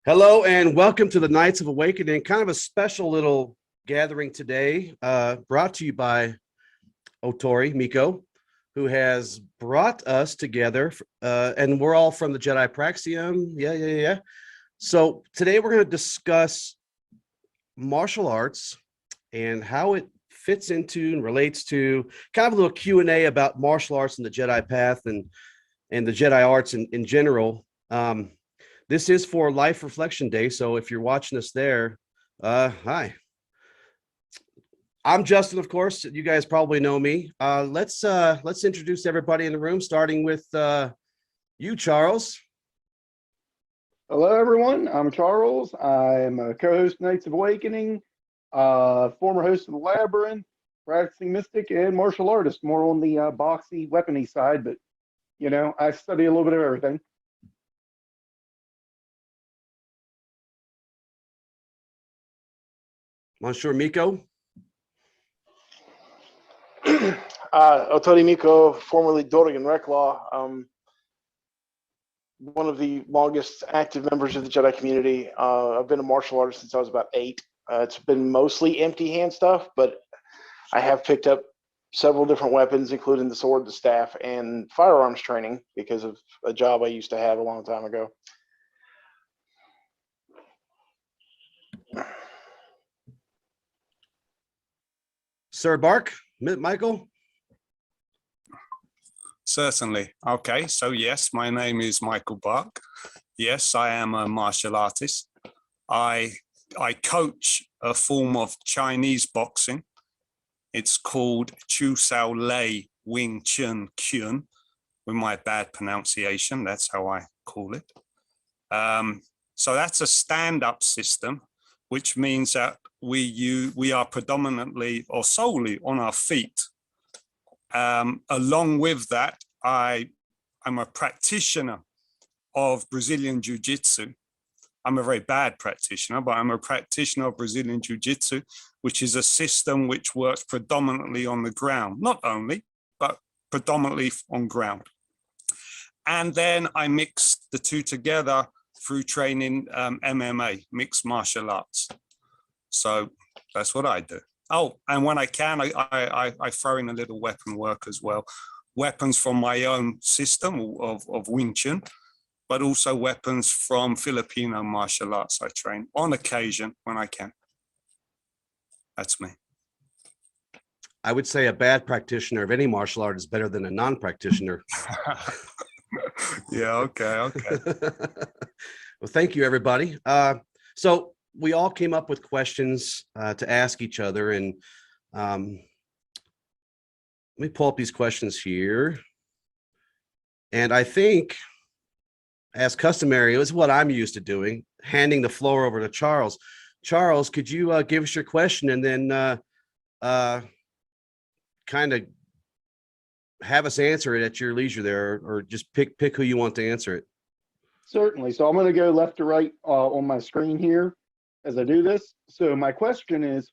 Hello and welcome to the Knights of Awakening, kind of a special little gathering today, brought to you by Otori Mikko, who has brought us together, and we're all from the Jedi Praxeum. Yeah. So today we're going to discuss martial arts and how it fits into and relates to kind of a little Q&A about martial arts and the Jedi path and the Jedi arts in general. This is for Life Reflection Day, so if you're watching us there, hi. I'm Justin, of course. You guys probably know me. Let's introduce everybody in the room, starting with you, Charles. Hello, everyone. I'm Charles. I'm a co-host of Knights of Awakening, former host of the Labyrinth, practicing mystic, and martial artist, more on the boxy, weapony side, but, you know, I study a little bit of everything. Monsieur Mikko. Otori Mikko, formerly Dorian Reclaw, one of the longest active members of the Jedi community. I've been a martial artist since I was about 8. It's been mostly empty hand stuff, but I have picked up several different weapons, including the sword, the staff, and firearms training because of a job I used to have a long time ago. Sir Bark, Michael. Certainly. Okay, so yes, my name is Micheal Bark. Yes, I am a martial artist. I coach a form of Chinese boxing. It's called Chu Sao Lei Wing Chun Kyun, with my bad pronunciation. That's how I call it. So that's a stand-up system, which means that we are predominantly or solely on our feet. Along with that, I'm a practitioner of Brazilian Jiu Jitsu. I'm a very bad practitioner, but I'm a practitioner of Brazilian Jiu Jitsu, which is a system which works predominantly on the ground, not only, but predominantly on ground. And then I mix the two together through training MMA, mixed martial arts. So that's what I do. Oh, and when I can, I throw in a little weapon work as well. Weapons from my own system of Wing Chun, but also weapons from Filipino martial arts I train on occasion when I can. That's me. I would say a bad practitioner of any martial art is better than a non-practitioner. Yeah, okay. Well, thank you, everybody. So we all came up with questions to ask each other, and let me pull up these questions here. And I think, as customary, it was what I'm used to doing, handing the floor over to Charles. Charles, could you give us your question and then kind of have us answer it at your leisure there, or just pick who you want to answer it? Certainly. So I'm going to go left to right on my screen here as I do this. So my question is,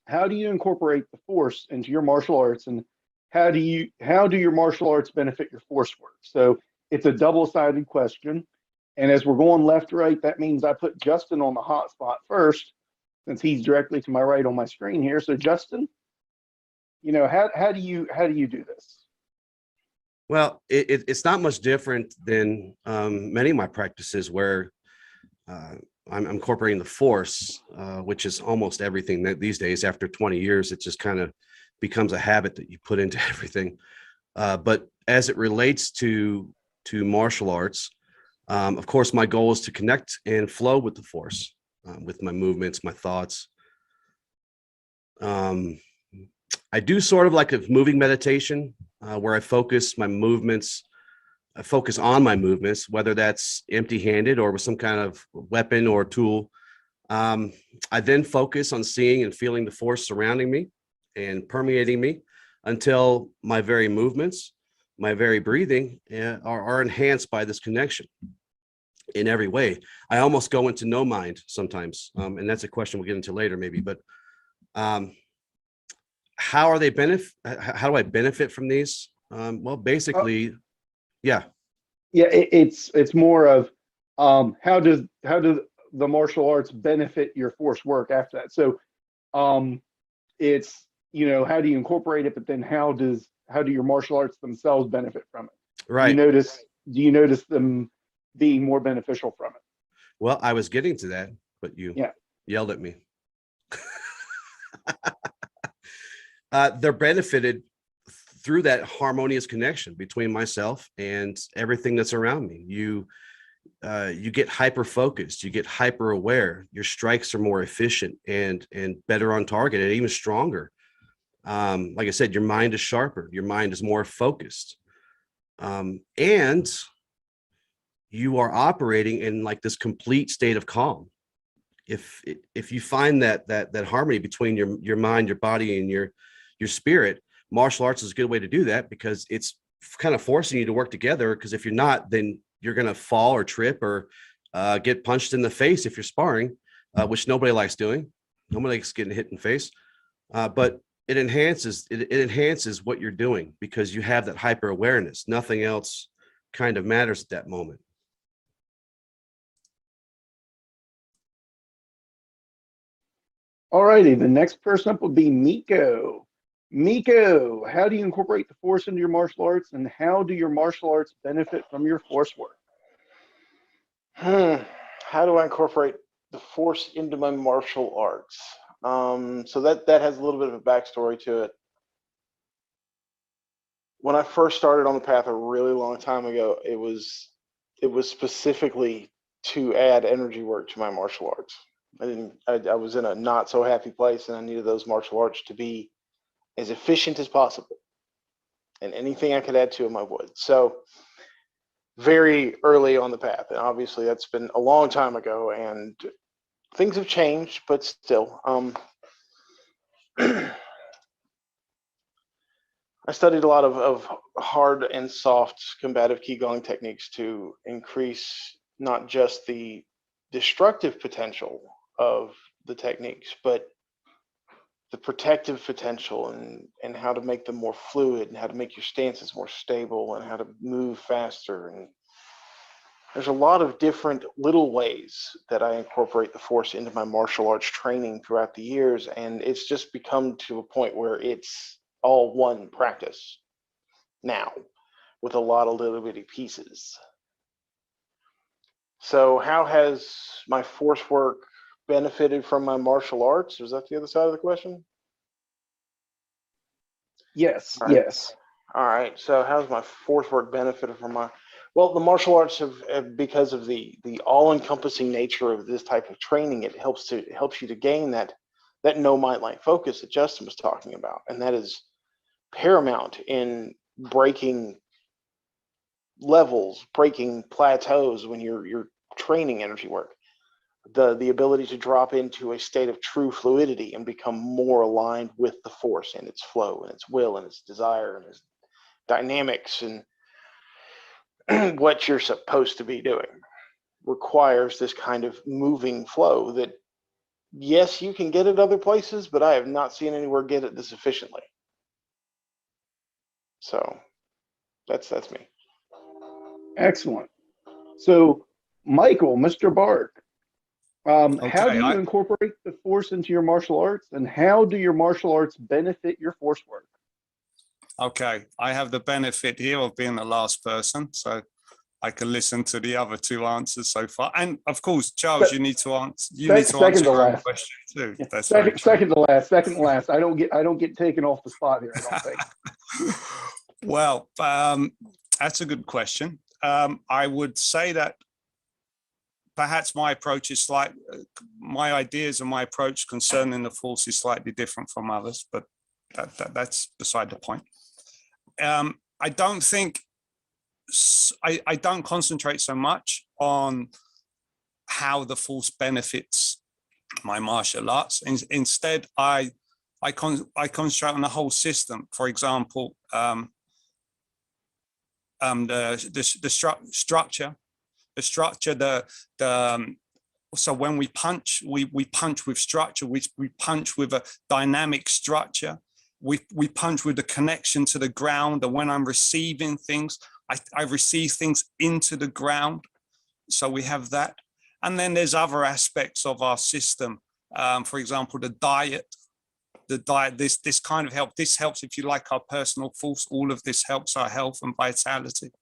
how do you incorporate the Force into your martial arts, and how do your martial arts benefit your Force work? So it's a double-sided question. And as we're going left to right, that means I put Justin on the hot spot first, since he's directly to my right on my screen here. So Justin, you know, how do you do this? Well, it's not much different than many of my practices where I'm incorporating the Force, which is almost everything that these days. After 20 years, it just kind of becomes a habit that you put into everything. But as it relates to martial arts, of course, my goal is to connect and flow with the Force, with my movements, my thoughts. I do sort of like a moving meditation where I focus my movements. I focus on my movements, whether that's empty-handed or with some kind of weapon or tool. I then focus on seeing and feeling the Force surrounding me and permeating me until my very movements, my very breathing are enhanced by this connection in every way. I almost go into no mind sometimes, and that's a question we'll get into later maybe, but how are they how do I benefit from these? Well, basically, yeah. Yeah, it's more of How do the martial arts benefit your force work after that? So it's, how do you incorporate it, but then how do your martial arts themselves benefit from it? Right. Do you notice them being more beneficial from it? Well, I was getting to that, but you yelled at me. They're benefited through that harmonious connection between myself and everything that's around me. You get hyper focused, you get hyper aware, your strikes are more efficient and better on target and even stronger. Like I said, your mind is sharper, your mind is more focused. And you are operating in like this complete state of calm. If you find that harmony between your mind, your body, and your spirit, martial arts is a good way to do that, because it's kind of forcing you to work together. Because if you're not, then you're going to fall or trip or get punched in the face if you're sparring, which nobody likes doing. Nobody likes getting hit in the face. But it enhances what you're doing, because you have that hyper awareness. Nothing else kind of matters at that moment. All righty, the next person up would be Nico. Nico, how do you incorporate the force into your martial arts, and how do your martial arts benefit from your force work? How do I incorporate the force into my martial arts? So that has a little bit of a backstory to it. When I first started on the path a really long time ago, it was specifically to add energy work to my martial arts. I was in a not so happy place, and I needed those martial arts to be as efficient as possible, and anything I could add to them I would. So very early on the path, and obviously that's been a long time ago, and things have changed, but still, I studied a lot of hard and soft combative Qigong techniques to increase not just the destructive potential of the techniques, but the protective potential, and how to make them more fluid, and how to make your stances more stable, and how to move faster. And there's a lot of different little ways that I incorporate the force into my martial arts training throughout the years, and it's just become to a point where it's all one practice now, with a lot of little bitty pieces. So how has my force work benefited from my martial arts? Was that the other side of the question? Yes, All right. yes. All right. So how's my force work benefited from my? Well, the martial arts have because of the all-encompassing nature of this type of training, it helps you to gain that no might light focus that Justin was talking about, and that is paramount in breaking levels, breaking plateaus when you're training energy work. The ability to drop into a state of true fluidity and become more aligned with the force and its flow and its will and its desire and its dynamics and what you're supposed to be doing requires this kind of moving flow that, yes, you can get it other places, but I have not seen anywhere get it this efficiently. So that's me. Excellent. So, Michael, Mr. Bark, how do you incorporate the force into your martial arts, and how do your martial arts benefit your force work? Okay, I have the benefit here of being the last person, so I can listen to the other two answers so far. And of course, Charles, you need to answer. You need to answer your own question too. Yeah. That's second to last. I don't get taken off the spot here, I don't think. Well, that's a good question. I would say that perhaps my approach is my ideas and my approach concerning the force is slightly different from others, but that's beside the point. I don't think I don't concentrate so much on how the force benefits my martial arts. Instead, I concentrate on the whole system. For example, the structure. So when we punch, we punch with structure. We punch with a dynamic structure. We punch with the connection to the ground. And when I'm receiving things, I receive things into the ground. So we have that. And then there's other aspects of our system. For example, the diet, this kind of help. This helps, if you like, our personal force. All of this helps our health and vitality.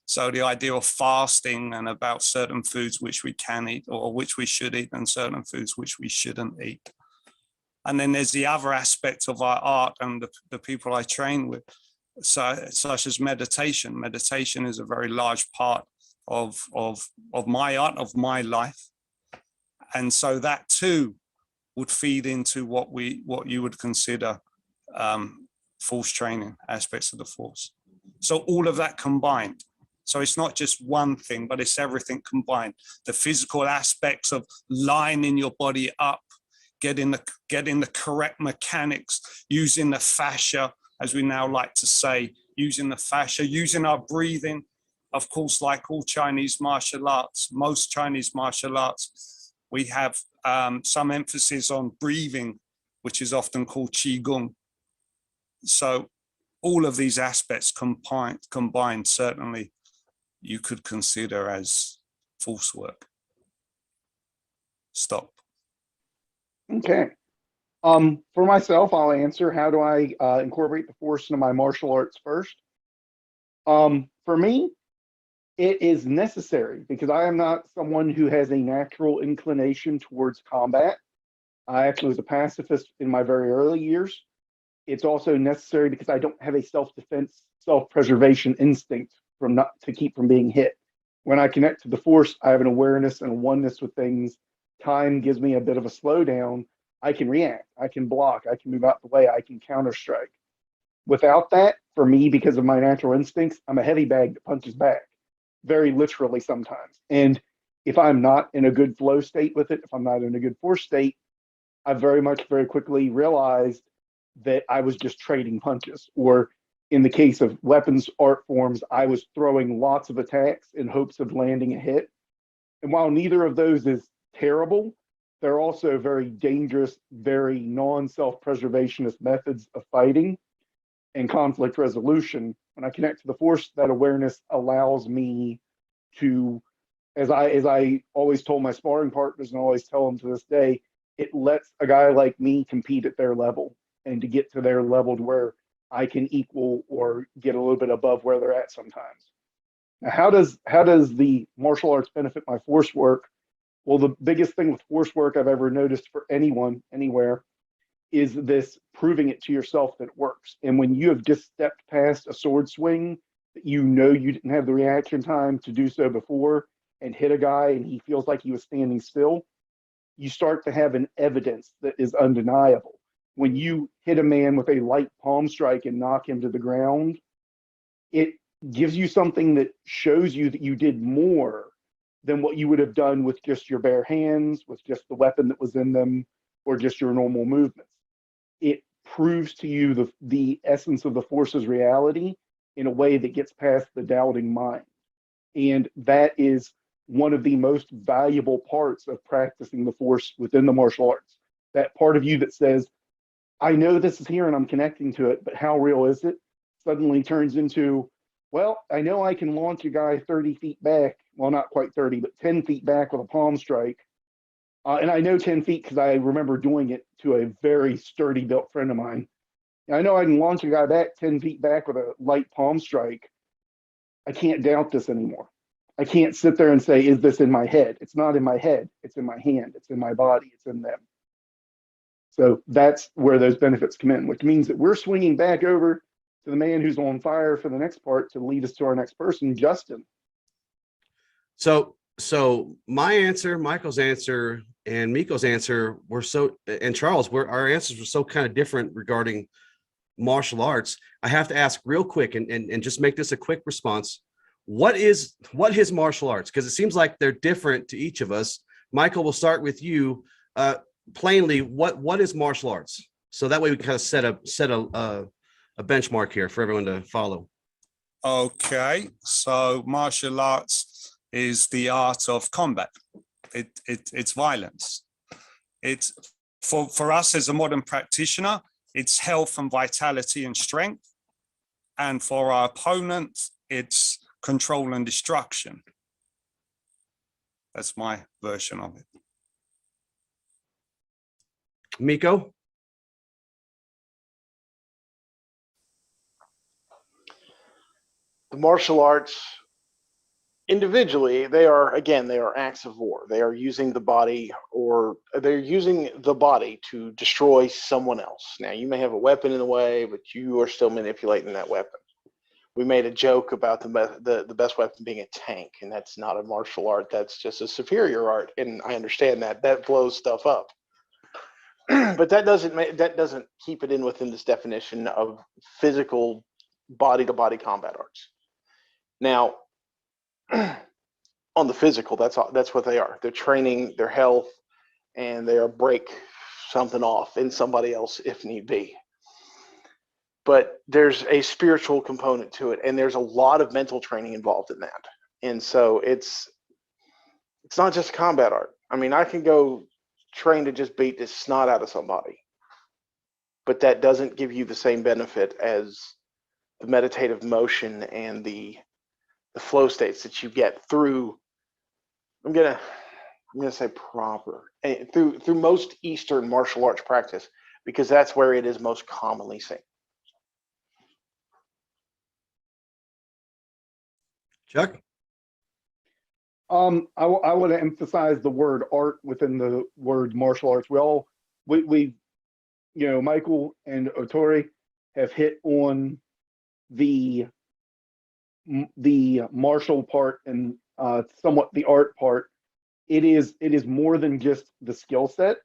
So the idea of fasting and about certain foods which we can eat or which we should eat, and certain foods which we shouldn't eat. And then there's the other aspects of our art and the people I train with, such as meditation. Meditation is a very large part of my art, of my life. And so that too would feed into what you would consider force training, aspects of the force. So all of that combined. So it's not just one thing, but it's everything combined. The physical aspects of lining your body up, getting the correct mechanics, using the fascia, as we now like to say, using the fascia, using our breathing. Of course, like all Chinese martial arts, most Chinese martial arts, we have some emphasis on breathing, which is often called Qigong. So all of these aspects combined, certainly you could consider as force work. Stop. Okay. For myself, I'll answer, how do I incorporate the force into my martial arts first? For me, it is necessary because I am not someone who has a natural inclination towards combat. I actually was a pacifist in my very early years. It's also necessary because I don't have a self-defense, self-preservation instinct to keep from being hit. When I connect to the force, I have an awareness and a oneness with things. Time gives me a bit of a slowdown. I can react, I can block, I can move out the way, I can counter strike. Without that, for me, because of my natural instincts, I'm a heavy bag that punches back, very literally sometimes. And if I'm not in a good flow state with it, if I'm not in a good force state, I very quickly realized that I was just trading punches. Or in the case of weapons art forms, I was throwing lots of attacks in hopes of landing a hit. And while neither of those is terrible, they're also very dangerous, very non-self-preservationist methods of fighting and conflict resolution. When I connect to the force, that awareness allows me to, as I always told my sparring partners and always tell them to this day, it lets a guy like me compete at their level and to get to their level to where I can equal or get a little bit above where they're at sometimes. Now, how does the martial arts benefit my force work? Well, the biggest thing with force work I've ever noticed for anyone, anywhere, is this proving it to yourself that it works. And when you have just stepped past a sword swing that you know you didn't have the reaction time to do so before and hit a guy and he feels like he was standing still, you start to have an evidence that is undeniable. When you hit a man with a light palm strike and knock him to the ground, it gives you something that shows you that you did more than what you would have done with just your bare hands, with just the weapon that was in them, or just your normal movements. It proves to you the essence of the force's reality in a way that gets past the doubting mind. And that is one of the most valuable parts of practicing the force within the martial arts. That part of you that says, I know this is here and I'm connecting to it, but how real is it? Suddenly turns into, well, I know I can launch a guy 30 feet back. Well, not quite 30, but 10 feet back with a palm strike. And I know 10 feet because I remember doing it to a very sturdy built friend of mine. And I know I can launch a guy back 10 feet back with a light palm strike. I can't doubt this anymore. I can't sit there and say, is this in my head? It's not in my head. It's in my hand. It's in my body. It's in them. So that's where those benefits come in, which means that we're swinging back over to the man who's on fire for the next part to lead us to our next person, Justin. So my answer, Michael's answer, and Mikko's answer were and Charles, our answers were so kind of different regarding martial arts. I have to ask real quick and just make this a quick response. What is martial arts? Because it seems like they're different to each of us. Michael, we'll start with you. Plainly, what is martial arts? So that way we kind of set a benchmark here for everyone to follow. Okay, so martial arts is the art of combat. It's violence. It's for us as a modern practitioner, it's health and vitality and strength. And for our opponent, it's control and destruction. That's my version of it. Mikko? The martial arts, individually, they are acts of war. They are using the body, or they're using the body to destroy someone else. Now, you may have a weapon in the way, but you are still manipulating that weapon. We made a joke about the best weapon being a tank, and that's not a martial art. That's just a superior art, and I understand that blows stuff up. But that doesn't keep it within this definition of physical body-to-body combat arts. Now, on the physical, that's what they are. They're training their health, and they are break something off in somebody else if need be. But there's a spiritual component to it, and there's a lot of mental training involved in that. And so it's not just combat art. I mean, I can go train to just beat the snot out of somebody, but that doesn't give you the same benefit as the meditative motion and the flow states that you get through. I'm gonna say proper through most Eastern martial arts practice, because that's where it is most commonly seen. Chuck? I want to emphasize the word art within the word martial arts. We Micheal and Otori have hit on the martial part and somewhat the art part. It is more than just the skill set.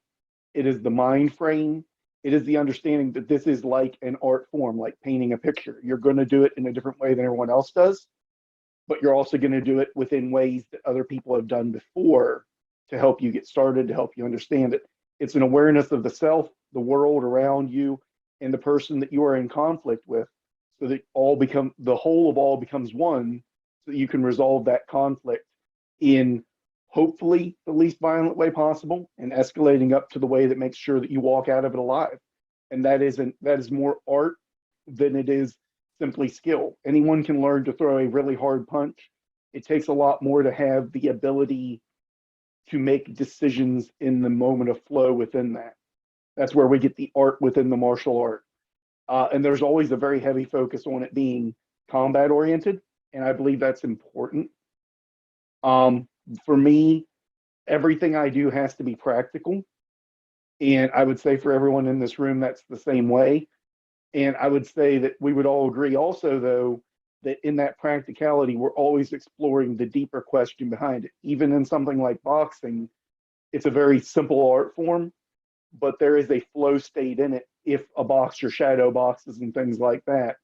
It is the mind frame. It is the understanding that this is like an art form, like painting a picture. You're going to do it in a different way than everyone else does, but you're also going to do it within ways that other people have done before to help you get started, to help you understand it. It's an awareness of the self, the world around you, and the person that you are in conflict with, so that the whole of all becomes one, so that you can resolve that conflict in hopefully the least violent way possible, and escalating up to the way that makes sure that you walk out of it alive. And that is more art than it is simply skill. Anyone can learn to throw a really hard punch. It takes a lot more to have the ability to make decisions in the moment of flow within that. That's where we get the art within the martial art. And there's always a very heavy focus on it being combat oriented, and I believe that's important. For me, everything I do has to be practical, and I would say for everyone in this room, that's the same way. And I would say that we would all agree also, though, that in that practicality, we're always exploring the deeper question behind it. Even in something like boxing, it's a very simple art form, but there is a flow state in it. If a boxer shadow boxes and things like that,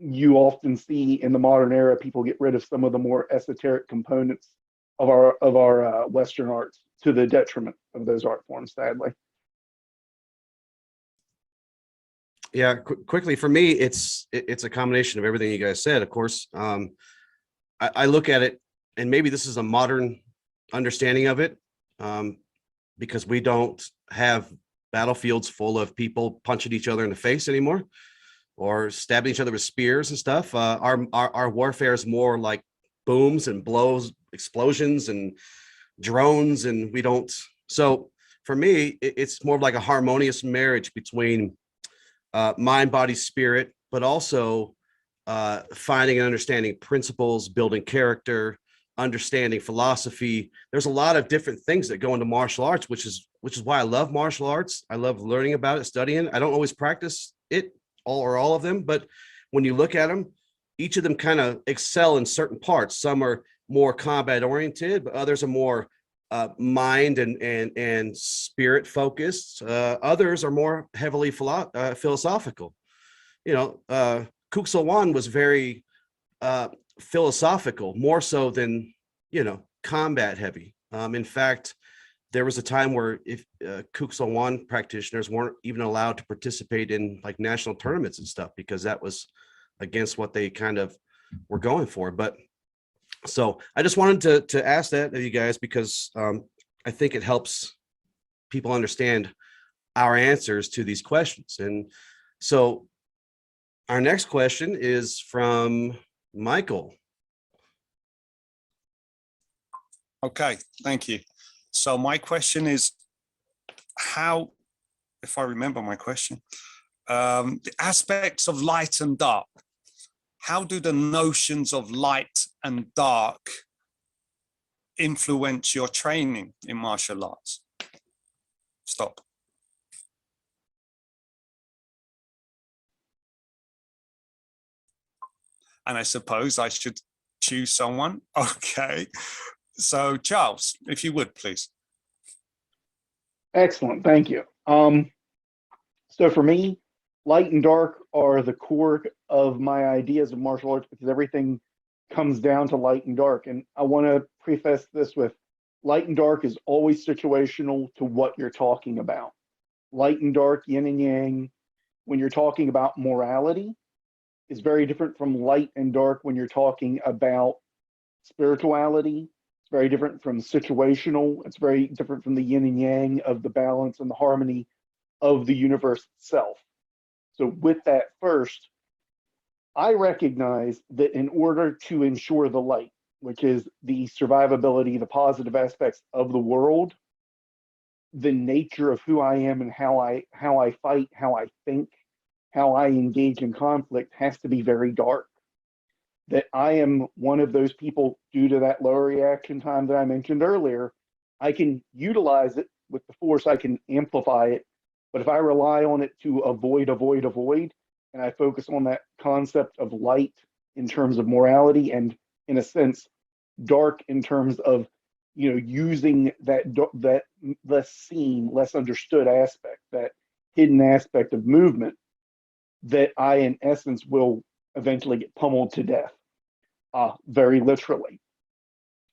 you often see in the modern era, people get rid of some of the more esoteric components of our Western arts to the detriment of those art forms, sadly. Yeah, quickly for me, it's a combination of everything you guys said. Of course, I look at it, and maybe this is a modern understanding of it, because we don't have battlefields full of people punching each other in the face anymore, or stabbing each other with spears and stuff. Our warfare is more like booms and blows, explosions and drones, and we don't. So for me, it's more like a harmonious marriage between mind, body, spirit, but also finding and understanding principles, building character, understanding philosophy. There's a lot of different things that go into martial arts, which is why I love martial arts. I love learning about it, studying. I don't always practice it all of them, but when you look at them, each of them kind of excel in certain parts. Some are more combat oriented, but others are more mind and spirit focused. Others are more heavily philosophical. Kuk was very philosophical, more so than combat heavy. In fact, there was a time where if Kuk practitioners weren't even allowed to participate in like national tournaments and stuff, because that was against what they kind of were going for. But so I just wanted to ask that of you guys, because I think it helps people understand our answers to these questions. And so our next question is from Micheal. Okay, thank you. So my question is, how, if I remember my question, the aspects of light and dark, how do the notions of light and dark influence your training in martial arts? Stop. And I suppose I should choose someone. Okay. So Charles, if you would, please. Excellent, thank you. So for me, light and dark are the core of my ideas of martial arts because everything comes down to light and dark. And I want to preface this with light and dark is always situational to what you're talking about. Light and dark, yin and yang, when you're talking about morality, is very different from light and dark when you're talking about spirituality. It's very different from situational. It's very different from the yin and yang of the balance and the harmony of the universe itself. So with that first, I recognize that in order to ensure the light, which is the survivability, the positive aspects of the world, the nature of who I am and how I fight, how I think, how I engage in conflict has to be very dark. That I am one of those people due to that lower reaction time that I mentioned earlier. I can utilize it with the force, I can amplify it. But if I rely on it to avoid, and I focus on that concept of light in terms of morality and, in a sense, dark in terms of, using that less seen, less understood aspect, that hidden aspect of movement, that I, in essence, will eventually get pummeled to death, very literally.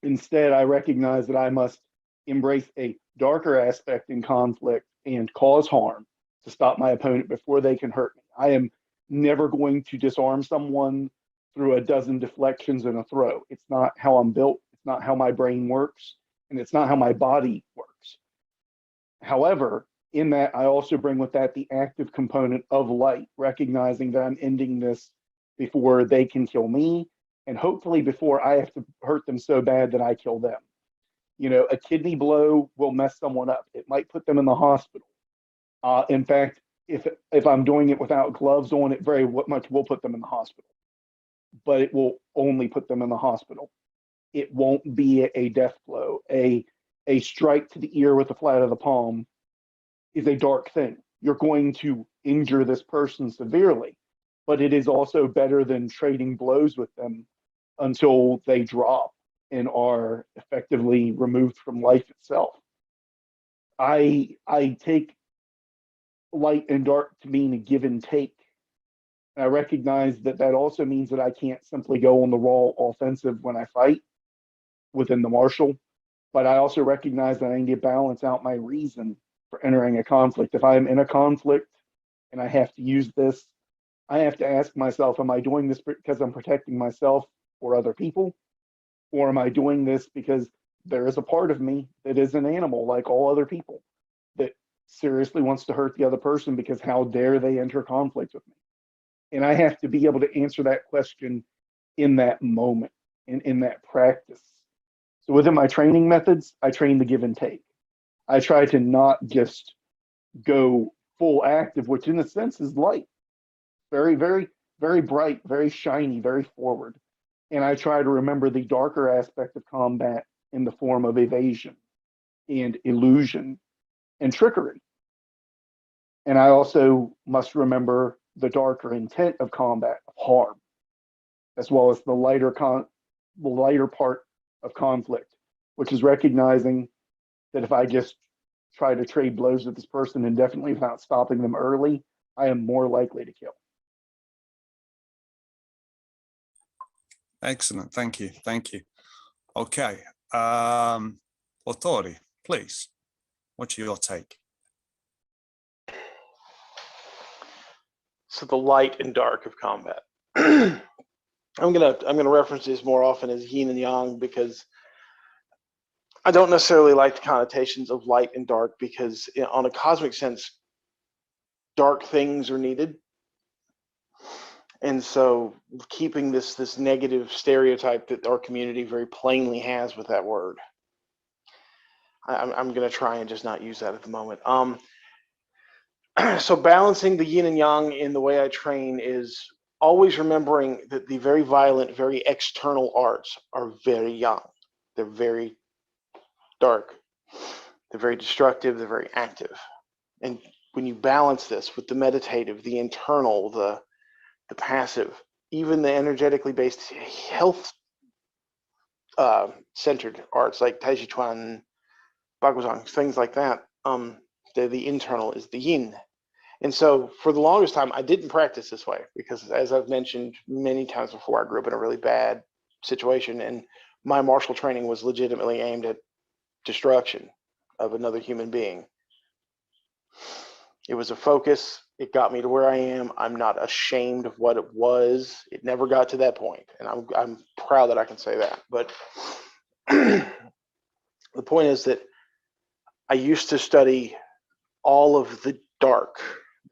Instead, I recognize that I must embrace a darker aspect in conflict and cause harm to stop my opponent before they can hurt me. I am never going to disarm someone through a dozen deflections and a throw. It's not how I'm built. It's not how my brain works. And it's not how my body works. However, in that, I also bring with that the active component of light, recognizing that I'm ending this before they can kill me, and hopefully before I have to hurt them so bad that I kill them. A kidney blow will mess someone up. It might put them in the hospital. In fact, if I'm doing it without gloves on, it very much will put them in the hospital. But it will only put them in the hospital. It won't be a death blow. A strike to the ear with the flat of the palm is a dark thing. You're going to injure this person severely, but it is also better than trading blows with them until they drop and are effectively removed from life itself. I take light and dark to mean a give and take. And I recognize that also means that I can't simply go on the raw offensive when I fight within the martial, but I also recognize that I need to balance out my reason for entering a conflict. If I'm in a conflict and I have to use this, I have to ask myself, am I doing this because I'm protecting myself or other people? Or am I doing this because there is a part of me that is an animal like all other people that seriously wants to hurt the other person because how dare they enter conflict with me? And I have to be able to answer that question in that moment, in that practice. So within my training methods, I train the give and take. I try to not just go full active, which in a sense is light, very, very, very bright, very shiny, very forward. And I try to remember the darker aspect of combat in the form of evasion and illusion and trickery. And I also must remember the darker intent of combat, of harm, as well as the lighter part of conflict, which is recognizing that if I just try to trade blows with this person indefinitely without stopping them early, I am more likely to kill. Excellent. Thank you. Thank you. Okay. Otori, please. What's your take? So the light and dark of combat. I'm gonna reference this more often as yin and yang because I don't necessarily like the connotations of light and dark because on a cosmic sense, dark things are needed. And so keeping this negative stereotype that our community very plainly has with that word I'm going to try and just not use that at the moment. So balancing the yin and yang in the way I train is always remembering that the very violent, very external arts are very young. They're very dark. They're very destructive. They're very active. And when you balance this with the meditative, the internal, the passive, even the energetically based health centered arts like Tai Chi Chuan, Baguzhang, things like that, the internal is the yin. And so for the longest time, I didn't practice this way because, as I've mentioned many times before, I grew up in a really bad situation, and my martial training was legitimately aimed at destruction of another human being. It was a focus. It got me to where I am. I'm not ashamed of what it was. It never got to that point, and I'm proud that I can say that. But the point is that I used to study all of the dark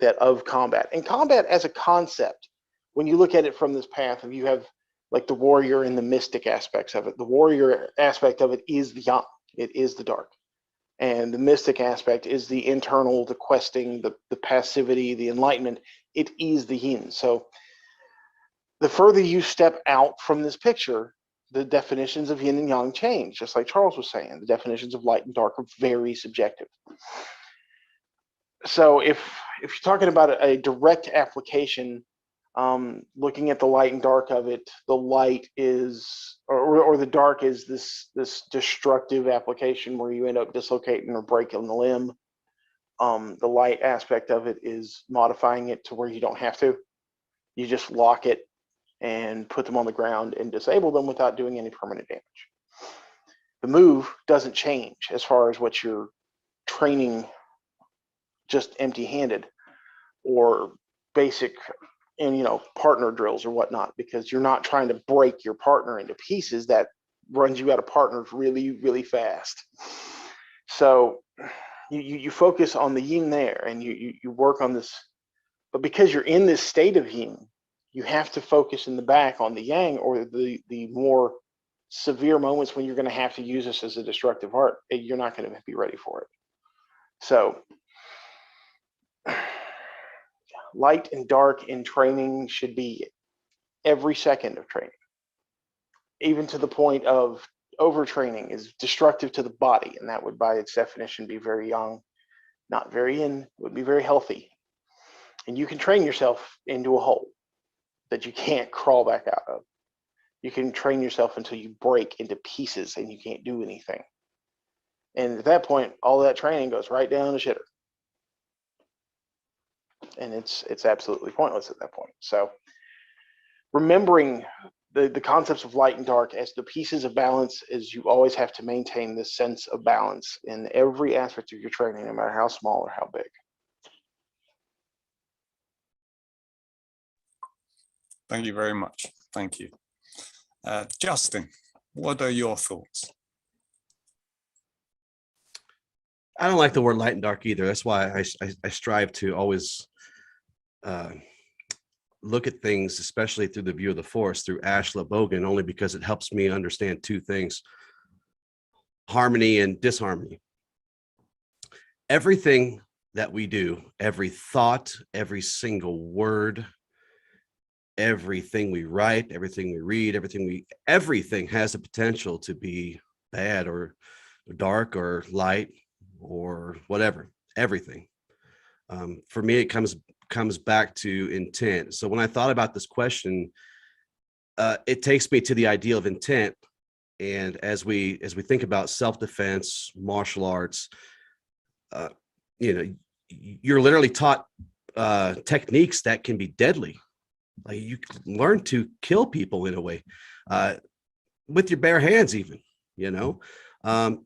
that of combat, and combat as a concept, when you look at it from this path, and you have like the warrior and the mystic aspects of it. The warrior aspect of it is the yang. It is the dark. And the mystic aspect is the internal, the questing, the passivity, the enlightenment. It is the yin. So the further you step out from this picture, the definitions of yin and yang change, just like Charles was saying. The definitions of light and dark are very subjective. So if you're talking about a direct application, looking at the light and dark of it, the light is, or the dark is this destructive application where you end up dislocating or breaking the limb. The light aspect of it is modifying it to where you don't have to. You just lock it and put them on the ground and disable them without doing any permanent damage. The move doesn't change as far as what you're training just empty-handed or basic and partner drills or whatnot, because you're not trying to break your partner into pieces. That runs you out of partners really, really fast. So you focus on the yin there, and you work on this. But because you're in this state of yin, you have to focus in the back on the yang, or the more severe moments when you're going to have to use this as a destructive art. You're not going to be ready for it. So light and dark in training should be every second of training, even to the point of overtraining is destructive to the body, and that would by its definition be very young, not very yin. It would be very healthy. And you can train yourself into a hole that you can't crawl back out of. You can train yourself until you break into pieces and you can't do anything. And at that point, all that training goes right down the shitter. And it's absolutely pointless at that point. So remembering the concepts of light and dark as the pieces of balance is you always have to maintain this sense of balance in every aspect of your training, no matter how small or how big. Thank you very much. Thank you. Justin, what are your thoughts? I don't like the word light and dark either. That's why I strive to always look at things, especially through the view of the Force, through Ashla Bogan, only because it helps me understand two things: harmony and disharmony. Everything that we do, every thought, every single word, everything we write, everything we read, everything has the potential to be bad or dark or light or whatever. Everything. For me, it comes back to intent. So when I thought about this question, it takes me to the idea of intent. And as we think about self-defense, martial arts, you're literally taught techniques that can be deadly. Like you learn to kill people in a way, with your bare hands, even,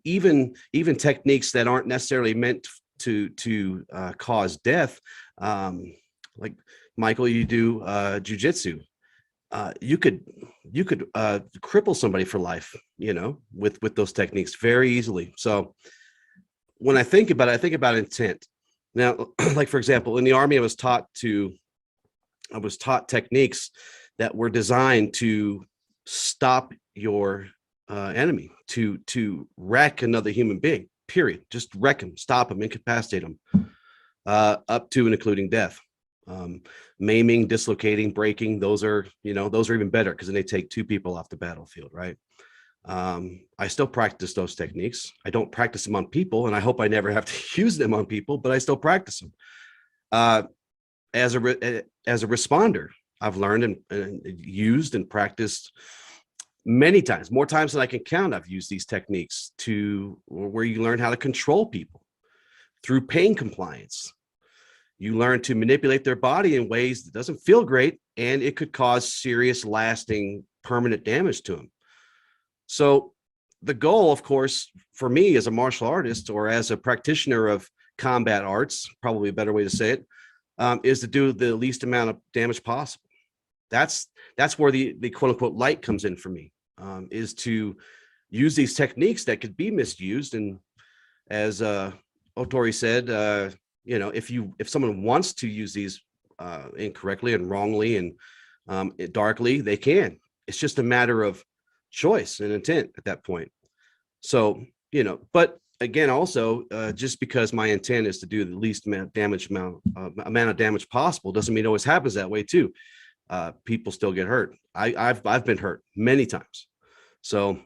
even techniques that aren't necessarily meant to cause death. Like Michael, you do Jiu Jitsu. You could cripple somebody for life, with those techniques very easily. So when I think about it, I think about intent. Now, like, for example, in the Army, I was taught techniques that were designed to stop your enemy, to wreck another human being. period. Just wreck them, stop them, incapacitate them, up to and including death. Maiming, dislocating, breaking, those are even better because then they take 2 people off the battlefield, right? I still practice those techniques. I don't practice them on people, and I hope I never have to use them on people, but I still practice them. As a responder, I've learned and used and practiced many times, more times than I can count. I've used these techniques to where you learn how to control people through pain compliance. You learn to manipulate their body in ways that doesn't feel great, and it could cause serious, lasting, permanent damage to them. So the goal, of course, for me as a martial artist or as a practitioner of combat arts, probably a better way to say it, is to do the least amount of damage possible. That's where the quote unquote light comes in for me, is to use these techniques that could be misused. And as Otori said, if someone wants to use these incorrectly and wrongly and darkly, they can. It's just a matter of choice and intent at that point. So, but again, also, just because my intent is to do the least amount of damage possible doesn't mean it always happens that way too. People still get hurt. I've been hurt many times. So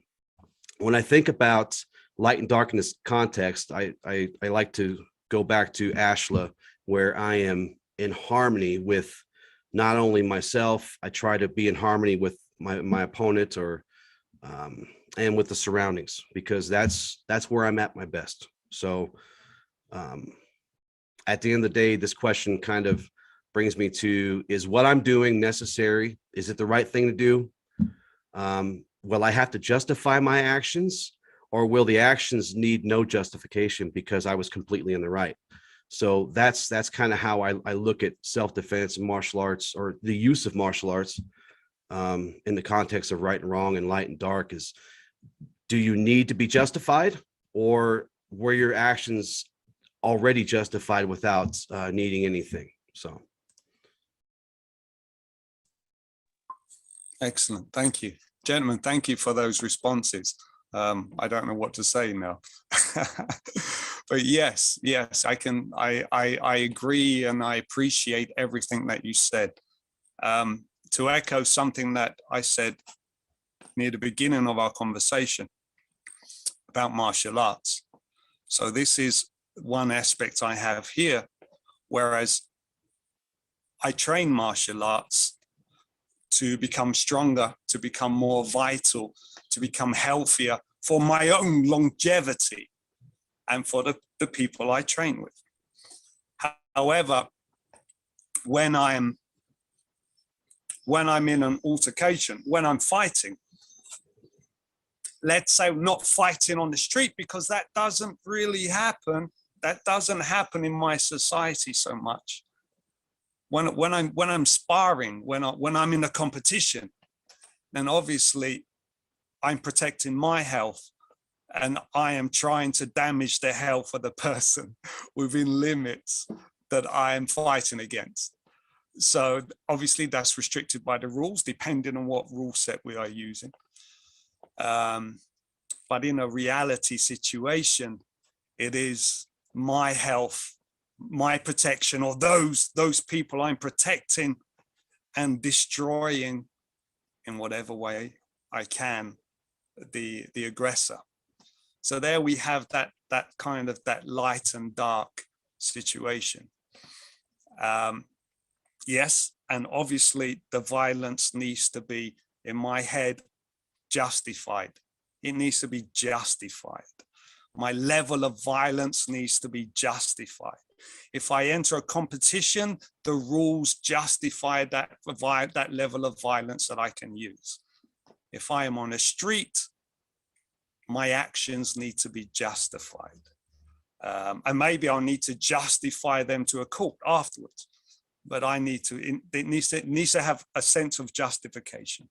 when I think about light and dark in this context, I like to go back to Ashla, where I am in harmony with not only myself, I try to be in harmony with my opponent and with the surroundings, because that's where I'm at my best. So at the end of the day, this question kind of brings me to, is what I'm doing necessary? Is it the right thing to do? Will I have to justify my actions, or will the actions need no justification because I was completely in the right? So that's kind of how I look at self-defense and martial arts, or the use of martial arts in the context of right and wrong and light and dark. Is, do you need to be justified, or were your actions already justified without needing anything? So. Excellent. Thank you. Gentlemen, thank you for those responses. I don't know what to say now. But yes, I agree, and I appreciate everything that you said. To echo something that I said near the beginning of our conversation about martial arts. So this is one aspect I have here, whereas I train martial arts to become stronger, to become more vital, to become healthier for my own longevity and for the people I train with. However, when I'm in an altercation, when I'm fighting, let's say not fighting on the street, because that doesn't really happen. That doesn't happen in my society so much. When I'm sparring, when I'm in a competition, then obviously I'm protecting my health, and I am trying to damage the health of the person within limits that I am fighting against. So obviously that's restricted by the rules, depending on what rule set we are using. But in a reality situation, it is my health, my protection, or those people I'm protecting and destroying in whatever way I can the aggressor. So there we have that kind of that light and dark situation. Yes, and obviously the violence needs to be, in my head, justified. It needs to be justified. My level of violence needs to be justified. If I enter a competition, the rules justify that level of violence that I can use. If I am on a street, my actions need to be justified. And maybe I'll need to justify them to a court afterwards, but it needs to have a sense of justification.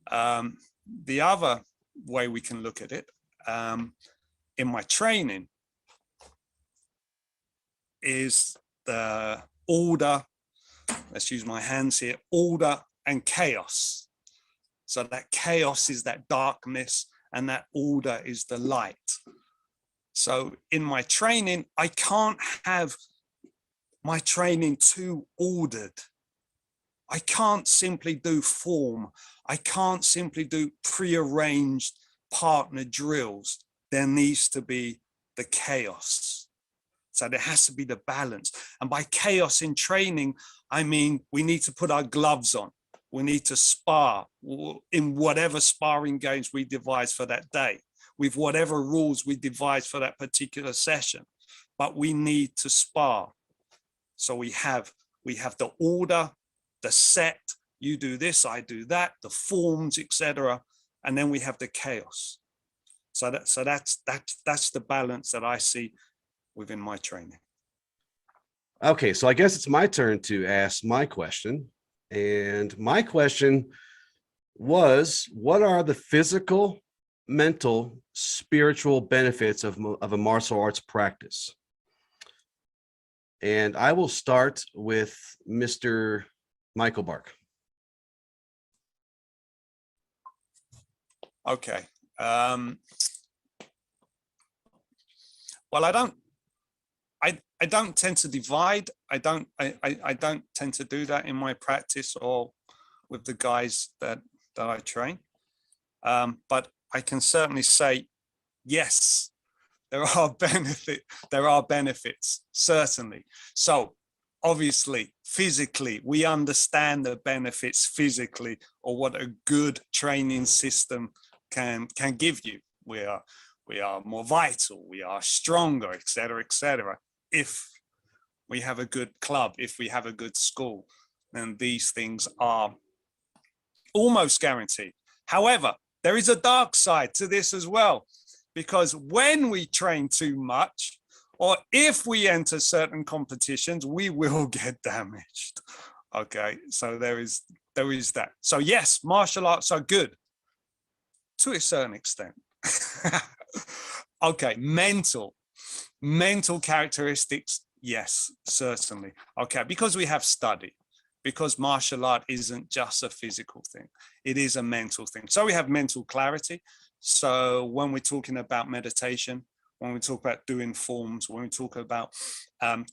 The other way we can look at it, in my training, is the order, let's use my hands here, order and chaos. So that chaos is that darkness, and that order is the light. So in my training, I can't have my training too ordered. I can't simply do form. I can't simply do prearranged partner drills. There needs to be the chaos. So there has to be the balance. And by chaos in training, I mean, we need to put our gloves on. We need to spar in whatever sparring games we devise for that day, with whatever rules we devise for that particular session. But we need to spar. So we have the order, the set, you do this, I do that, the forms, etc. And then we have the chaos. So that's the balance that I see within my training. Okay, so I guess it's my turn to ask my question. And my question was, what are the physical, mental, spiritual benefits of a martial arts practice? And I will start with Mr. Micheal Bark. Okay. Well, I don't tend to divide. I don't tend to do that in my practice or with the guys that I train. But I can certainly say, yes, there are benefits, certainly. So obviously, physically, we understand the benefits physically, or what a good training system can give you. We are more vital, we are stronger, etc., etc. If we have a good club, if we have a good school, then these things are almost guaranteed. However, there is a dark side to this as well, because when we train too much, or if we enter certain competitions, we will get damaged. Okay, so there is that. So yes, martial arts are good to a certain extent. Okay, mental characteristics, yes, certainly. Okay, because we have study, because martial art isn't just a physical thing, it is a mental thing. So we have mental clarity. So when we're talking about meditation, when we talk about doing forms, when we talk about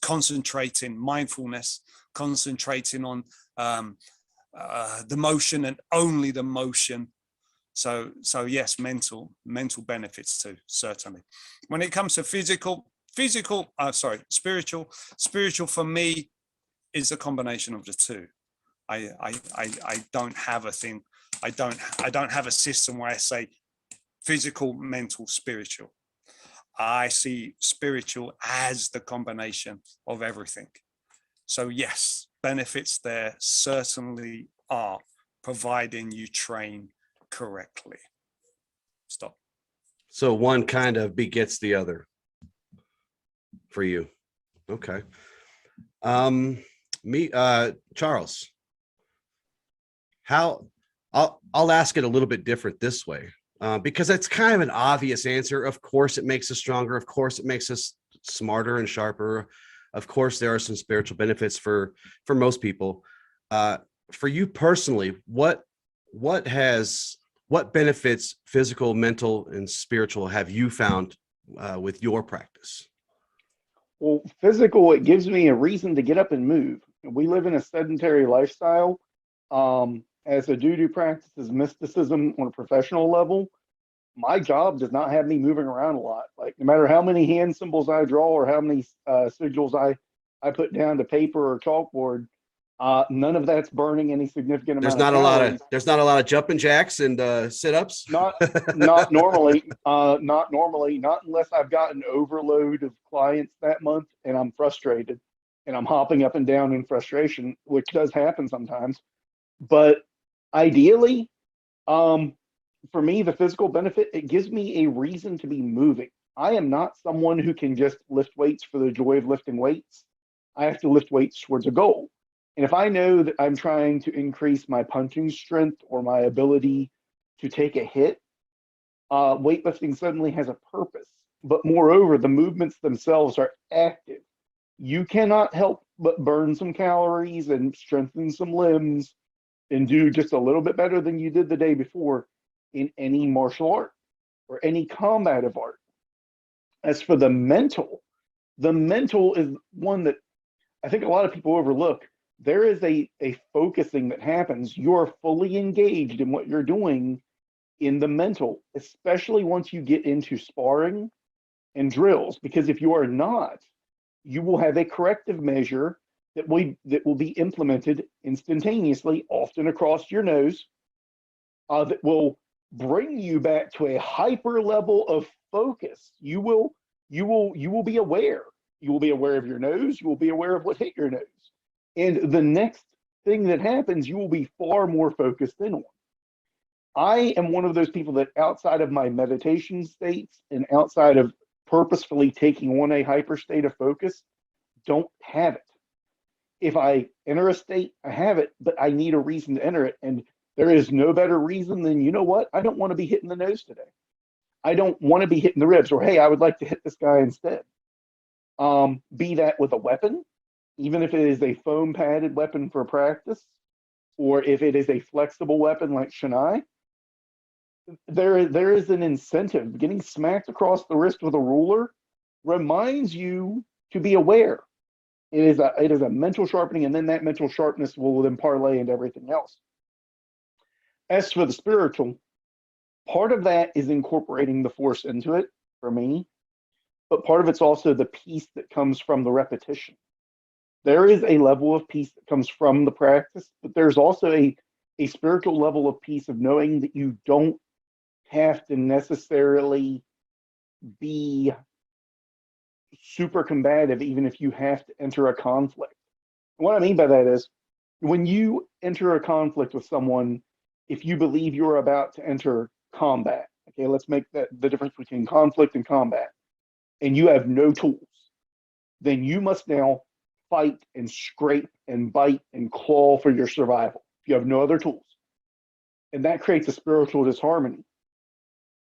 concentrating, mindfulness, concentrating on the motion and only the motion. So yes, mental benefits too, certainly. When it comes to spiritual for me is a combination of the two. I don't have a thing. I don't have a system where I say physical, mental, spiritual. I see spiritual as the combination of everything. So yes, benefits there certainly are, providing you train correctly. Stop. So one kind of begets the other for you. Okay. Charles, I'll ask it a little bit different this way, because it's kind of an obvious answer. Of course, it makes us stronger. Of course, it makes us smarter and sharper. Of course, there are some spiritual benefits for most people. For you personally, what benefits, physical, mental, and spiritual, have you found with your practice? Well, physical, it gives me a reason to get up and move. We live in a sedentary lifestyle. As a doo-doo practices mysticism on a professional level, my job does not have me moving around a lot. Like, no matter how many hand symbols I draw or how many sigils I put down to paper or chalkboard, none of that's burning any significant amount of calories. There's not a lot of jumping jacks and sit-ups. Not normally. Not unless I've got an overload of clients that month and I'm frustrated and I'm hopping up and down in frustration, which does happen sometimes. But ideally, for me, the physical benefit, it gives me a reason to be moving. I am not someone who can just lift weights for the joy of lifting weights. I have to lift weights towards a goal. And if I know that I'm trying to increase my punching strength or my ability to take a hit, weightlifting suddenly has a purpose. But moreover, the movements themselves are active. You cannot help but burn some calories and strengthen some limbs and do just a little bit better than you did the day before in any martial art or any combative art. As for the mental is one that I think a lot of people overlook. There is a focusing that happens. You're fully engaged in what you're doing in the mental, especially once you get into sparring and drills, because if you are not, you will have a corrective measure that will be implemented instantaneously, often across your nose, that will bring you back to a hyper level of focus. You will be aware. You will be aware of your nose. You will be aware of what hit your nose. And the next thing that happens, you will be far more focused in on. I am one of those people that outside of my meditation states and outside of purposefully taking on a hyper state of focus, don't have it. If I enter a state, I have it, but I need a reason to enter it. And there is no better reason than, you know what? I don't want to be hitting the nose today. I don't want to be hitting the ribs, or hey, I would like to hit this guy instead. Be that with a weapon, even if it is a foam padded weapon for practice, or if it is a flexible weapon like Shinai, there is an incentive. Getting smacked across the wrist with a ruler reminds you to be aware. It is a mental sharpening, and then that mental sharpness will then parlay into everything else. As for the spiritual, part of that is incorporating the Force into it for me, but part of it's also the peace that comes from the repetition. There is a level of peace that comes from the practice, but there's also a spiritual level of peace of knowing that you don't have to necessarily be super combative, even if you have to enter a conflict. And what I mean by that is when you enter a conflict with someone, if you believe you're about to enter combat, okay, let's make that the difference between conflict and combat, and you have no tools, then you must now fight and scrape and bite and claw for your survival. You have no other tools. And that creates a spiritual disharmony.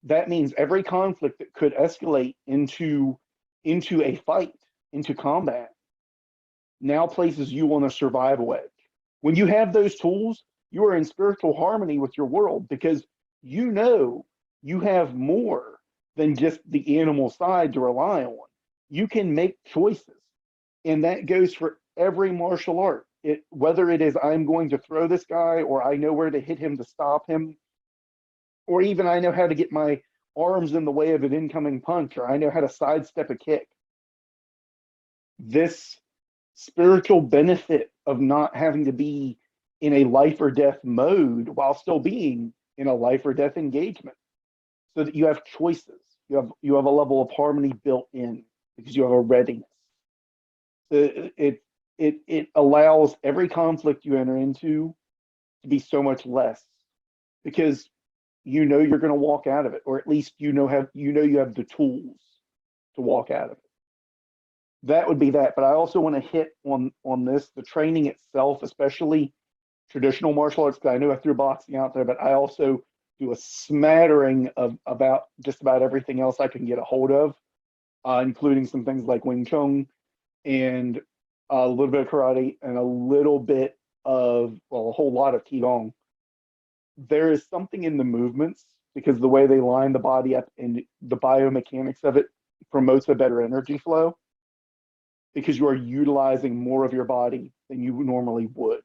That means every conflict that could escalate into a fight, into combat, now places you on a survival edge. When you have those tools, you are in spiritual harmony with your world because you know you have more than just the animal side to rely on. You can make choices. And that goes for every martial art. Whether it is I'm going to throw this guy, or I know where to hit him to stop him, or even I know how to get my arms in the way of an incoming punch, or I know how to sidestep a kick. This spiritual benefit of not having to be in a life or death mode while still being in a life or death engagement, so that you have choices. You have a level of harmony built in because you have a readiness. It allows every conflict you enter into to be so much less because you know you're going to walk out of it, or at least you know you have the tools to walk out of it. That would be that. But I also want to hit on this, the training itself, especially traditional martial arts, because I know I threw boxing out there, but I also do a smattering of just about everything else I can get a hold of, including some things like Wing Chun and a little bit of karate and a little bit of, well, a whole lot of Qigong. There is something in the movements because the way they line the body up and the biomechanics of it promotes a better energy flow because you are utilizing more of your body than you normally would.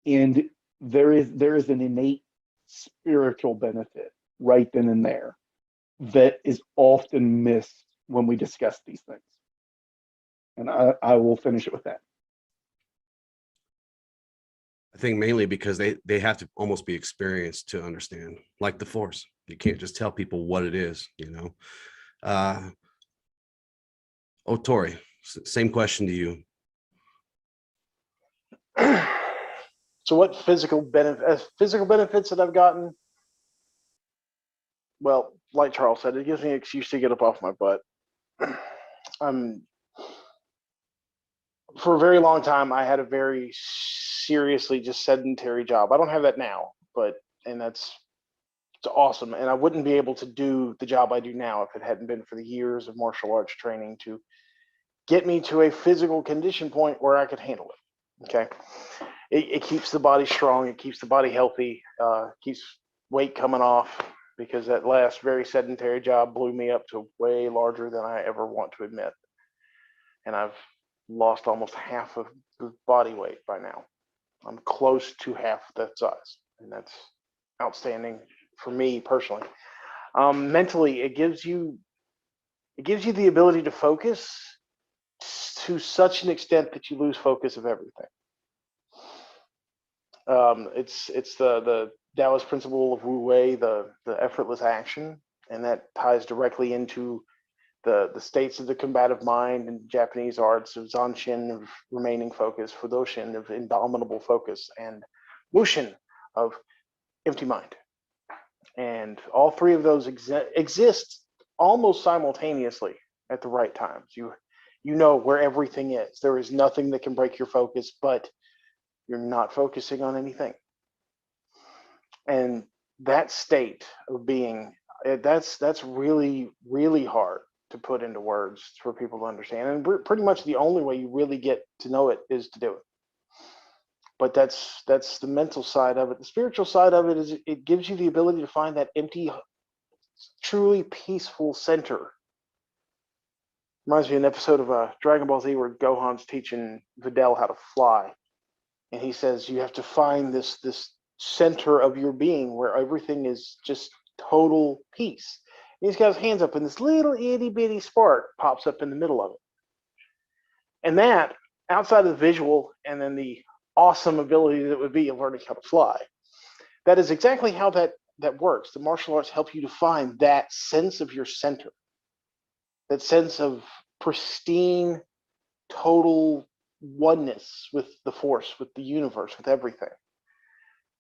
And there is an innate spiritual benefit right then and there that is often missed when we discuss these things. And I will finish it with that. I think mainly because they have to almost be experienced to understand, like the Force. You can't just tell people what it is, you know. Otori, same question to you. So what physical benefits that I've gotten? Well, like Charles said, it gives me an excuse to get up off my butt. For a very long time, I had a very seriously just sedentary job. I don't have that now, and it's awesome. And I wouldn't be able to do the job I do now if it hadn't been for the years of martial arts training to get me to a physical condition point where I could handle it. Okay. It keeps the body strong. It keeps the body healthy, keeps weight coming off. because that last very sedentary job blew me up to way larger than I ever want to admit. And I've lost almost half of the body weight by now. I'm close to half that size, and that's outstanding for me personally. Mentally, it gives you the ability to focus to such an extent that you lose focus of everything. It's the Taoist principle of Wu Wei, the effortless action, and that ties directly into the states of the combative mind and Japanese arts of Zanshin, of remaining focus, Fudoshin, of indomitable focus, and Wushin, of empty mind. And all three of those exist almost simultaneously at the right times. You know where everything is. There is nothing that can break your focus, but you're not focusing on anything. And that state of being, that's really, really hard to put into words for people to understand. And pretty much the only way you really get to know it is to do it. But that's the mental side of it. The spiritual side of it is it gives you the ability to find that empty, truly peaceful center. Reminds me of an episode of Dragon Ball Z where Gohan's teaching Videl how to fly. And he says you have to find this center of your being where everything is just total peace. And he's got his hands up and this little itty bitty spark pops up in the middle of it. And that, outside of the visual and then the awesome ability that would be of learning how to fly, that is exactly how that works. The martial arts help you to find that sense of your center, that sense of pristine, total oneness with the force, with the universe, with everything.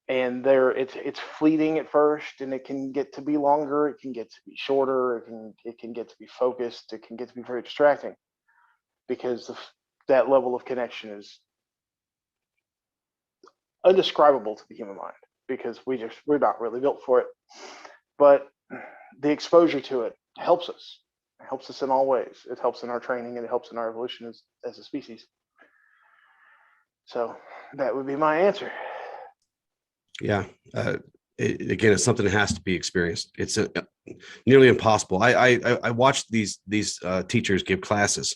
And it's fleeting at first, and it can get to be longer, it can get to be shorter, it can get to be focused, it can get to be very distracting, because that level of connection is undescribable to the human mind, because we're not really built for it. But the exposure to it helps us. It helps us in all ways. It helps in our training, and it helps in our evolution as a species. So that would be my answer. Yeah. Again, it's something that has to be experienced. It's nearly impossible. I watched these teachers give classes,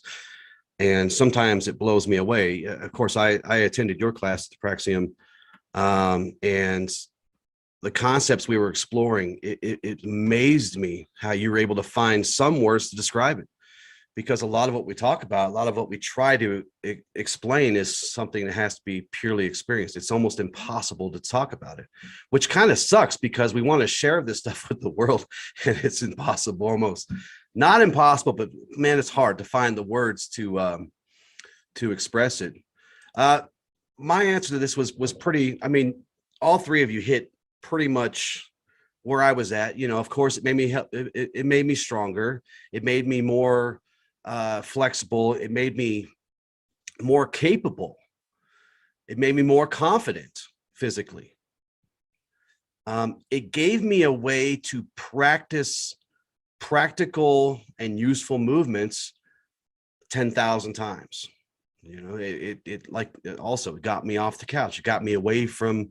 and sometimes it blows me away. Of course, I attended your class at the Praxeum, and the concepts we were exploring, it amazed me how you were able to find some words to describe it. Because a lot of what we talk about, a lot of what we try to explain is something that has to be purely experienced. It's almost impossible to talk about it, which kind of sucks, because we want to share this stuff with the world, and it's impossible, almost not impossible, but man, it's hard to find the words to express it. My answer to this was pretty, I mean, all three of you hit pretty much where I was at. You know, of course, it made me it made me stronger. It made me more flexible. It made me more capable. It made me more confident physically. It gave me a way to practice practical and useful movements 10,000 times. You know, it also got me off the couch. It got me away from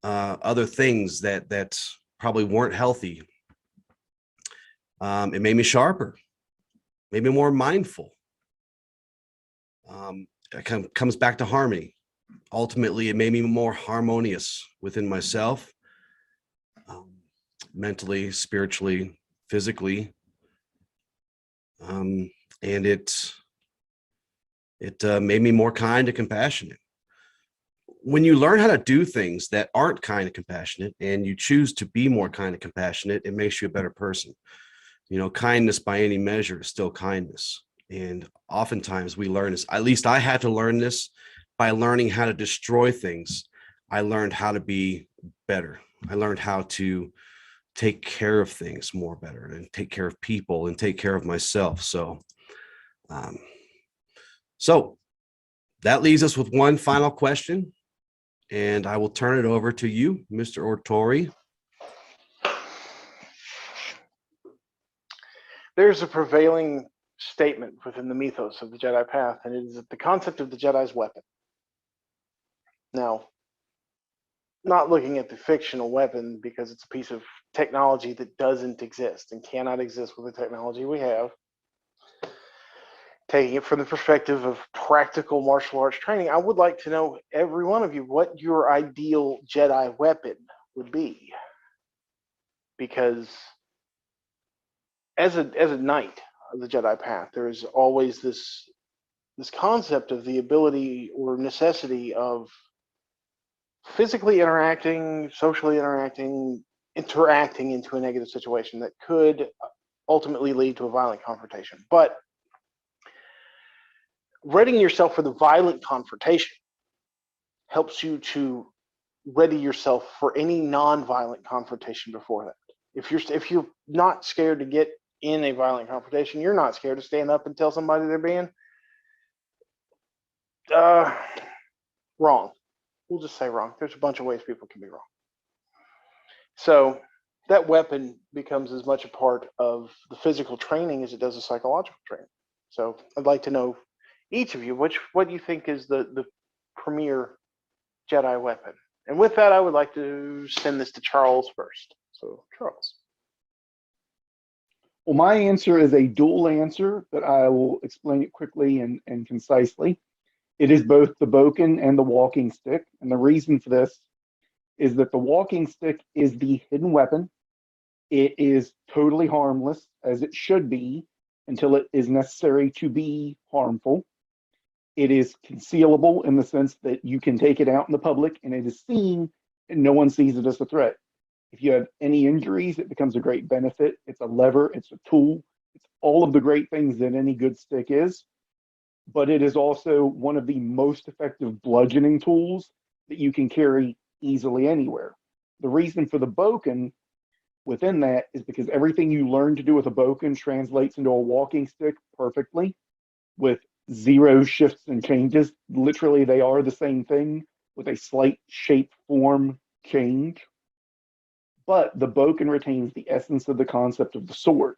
other things that probably weren't healthy. It made me sharper, made me more mindful. It comes back to harmony. Ultimately, it made me more harmonious within myself, mentally, spiritually, physically. And it made me more kind and compassionate. When you learn how to do things that aren't kind and compassionate, and you choose to be more kind and compassionate, it makes you a better person. You know, kindness by any measure is still kindness. And oftentimes we learn this, at least I had to learn this by learning how to destroy things. I learned how to be better. I learned how to take care of things more better, and take care of people, and take care of myself. So that leaves us with one final question, and I will turn it over to you, Mr. Otori. There's a prevailing statement within the mythos of the Jedi path, and it is the concept of the Jedi's weapon. Now, not looking at the fictional weapon because it's a piece of technology that doesn't exist and cannot exist with the technology we have. Taking it from the perspective of practical martial arts training, I would like to know, every one of you, what your ideal Jedi weapon would be. Because as a knight of the Jedi path, there is always this concept of the ability or necessity of physically interacting, socially interacting into a negative situation that could ultimately lead to a violent confrontation. But readying yourself for the violent confrontation helps you to ready yourself for any non-violent confrontation before that. If you're not scared to get in a violent confrontation, you're not scared to stand up and tell somebody they're being wrong. We'll just say wrong. There's a bunch of ways people can be wrong. So that weapon becomes as much a part of the physical training as it does the psychological training. So I'd like to know, each of you, what you think is the premier Jedi weapon. And with that, I would like to send this to Charles first. So Charles. Well, my answer is a dual answer, but I will explain it quickly and concisely. It is both the Boken and the walking stick. And the reason for this is that the walking stick is the hidden weapon. It is totally harmless, as it should be, until it is necessary to be harmful. It is concealable in the sense that you can take it out in the public and it is seen and no one sees it as a threat. If you have any injuries, it becomes a great benefit. It's a lever, it's a tool, it's all of the great things that any good stick is. But it is also one of the most effective bludgeoning tools that you can carry easily anywhere. The reason for the Boken within that is because everything you learn to do with a Boken translates into a walking stick perfectly with zero shifts and changes. Literally, they are the same thing with a slight shape form change. But the Boken retains the essence of the concept of the sword.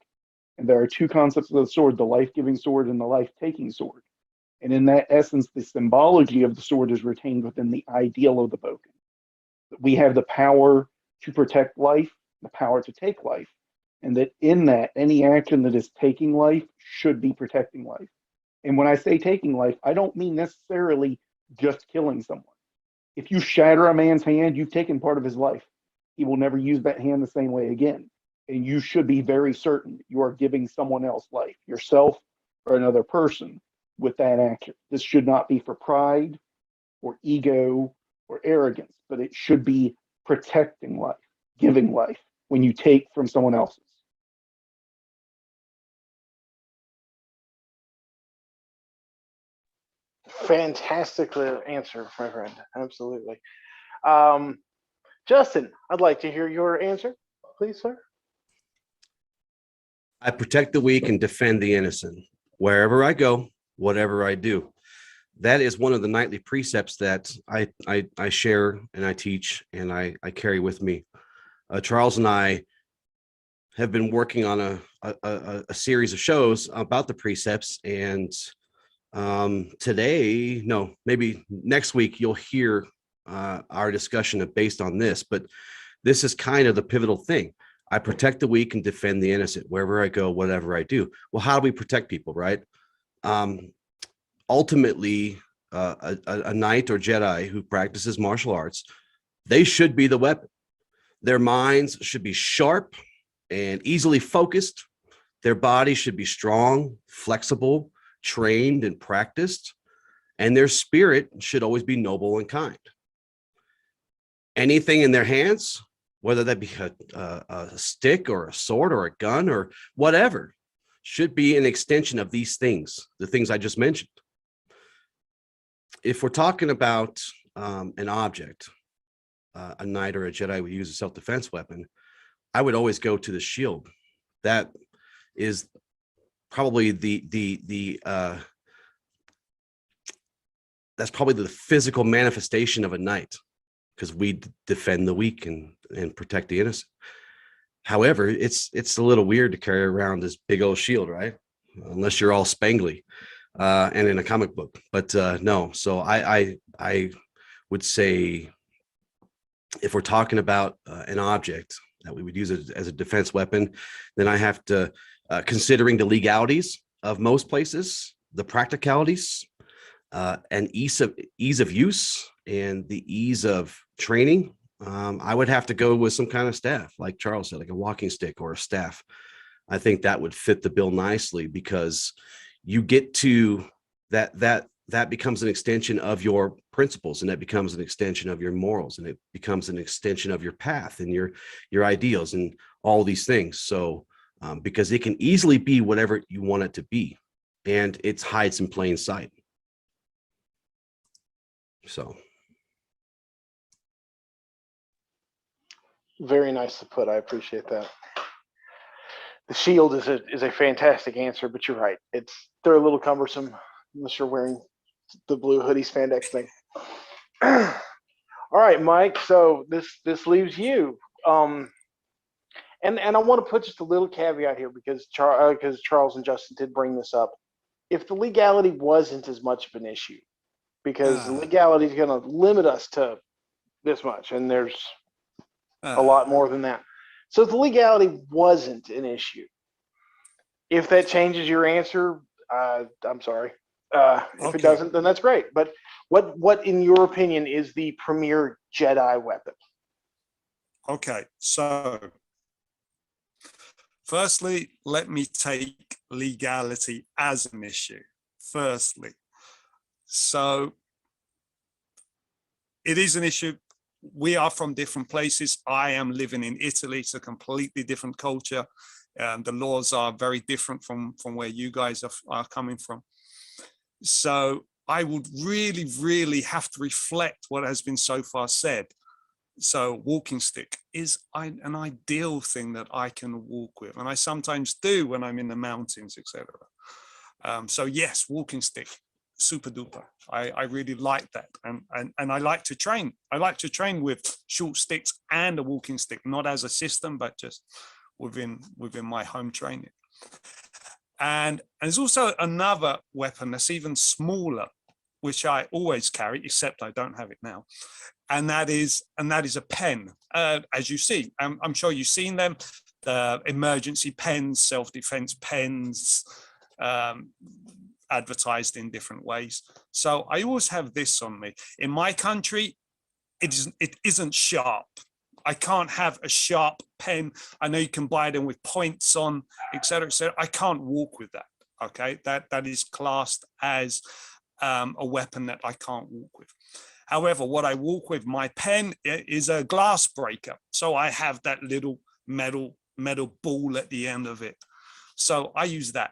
And there are two concepts of the sword, the life-giving sword and the life-taking sword. And in that essence, the symbology of the sword is retained within the ideal of the Boken. We have the power to protect life, the power to take life. And that in that, any action that is taking life should be protecting life. And when I say taking life, I don't mean necessarily just killing someone. If you shatter a man's hand, you've taken part of his life. He will never use that hand the same way again. And you should be very certain you are giving someone else life, yourself or another person, with that action. This should not be for pride or ego or arrogance, but it should be protecting life, giving life when you take from someone else's. Fantastic answer, my friend. Absolutely. Justin, I'd like to hear your answer, please, sir. I protect the weak and defend the innocent. Wherever I go, whatever I do. That is one of the nightly precepts that I share and I teach and I carry with me. Charles and I have been working on a series of shows about the precepts, and today, no, maybe next week, you'll hear our discussion based on this, but this is kind of the pivotal thing. I protect the weak and defend the innocent wherever I go, whatever I do. Well, how do we protect people, right? Ultimately, a knight or Jedi who practices martial arts, they should be the weapon. Their minds should be sharp and easily focused. Their body should be strong, flexible, trained, and practiced. And their spirit should always be noble and kind. Anything in their hands, whether that be a stick or a sword or a gun or whatever, should be an extension of these things, the things I just mentioned. If we're talking about an object, a knight or a Jedi would use a self-defense weapon, I would always go to the shield. That is probably that's probably the physical manifestation of a knight, because we defend the weak and protect the innocent. However, it's a little weird to carry around this big old shield, right? Unless you're all spangly and in a comic book. But no, so I would say, if we're talking about an object, that we would use it as a defense weapon. Then I have to, considering the legalities of most places, the practicalities, and ease of use and the ease of training, I would have to go with some kind of staff, like Charles said, like a walking stick or a staff. I think that would fit the bill nicely, because you get to that becomes an extension of your principles, and that becomes an extension of your morals, and it becomes an extension of your path and your ideals and all these things. So because it can easily be whatever you want it to be, and it hides in plain sight. So very nicely put. I appreciate that. The shield is a fantastic answer, but you're right. They're a little cumbersome unless you're wearing the blue hoodie spandex thing. All right, Mike. So this leaves you. And I want to put just a little caveat here, because Charles and Justin did bring this up. If the legality wasn't as much of an issue, because the legality is going to limit us to this much, and there's a lot more than that. So if the legality wasn't an issue, if that changes your answer, I'm sorry. If it doesn't, then that's great. But what in your opinion is the premier Jedi weapon? Okay, so firstly, let me take legality as an issue. Firstly, so it is an issue. We are from different places. I am living in Italy. It's a completely different culture. The laws are very different from where you guys are coming from. So I would really have to reflect what has been so far said. So walking stick is an ideal thing that I can walk with, and I sometimes do when I'm in the mountains, etc. So yes, walking stick, super duper. I really like that, and I like to train. I like to train with short sticks and a walking stick, not as a system, but just within my home training. And there's also another weapon that's even smaller, which I always carry, except I don't have it now. And that is a pen. As you see, I'm sure you've seen them, the emergency pens, self-defense pens, advertised in different ways. So I always have this on me. In my country, it isn't sharp. I can't have a sharp pen. I know you can buy them with points on, etc., etc. I can't walk with that. Okay, that is classed as a weapon that I can't walk with. However, what I walk with, my pen, is a glass breaker. So I have that little metal ball at the end of it. So I use that.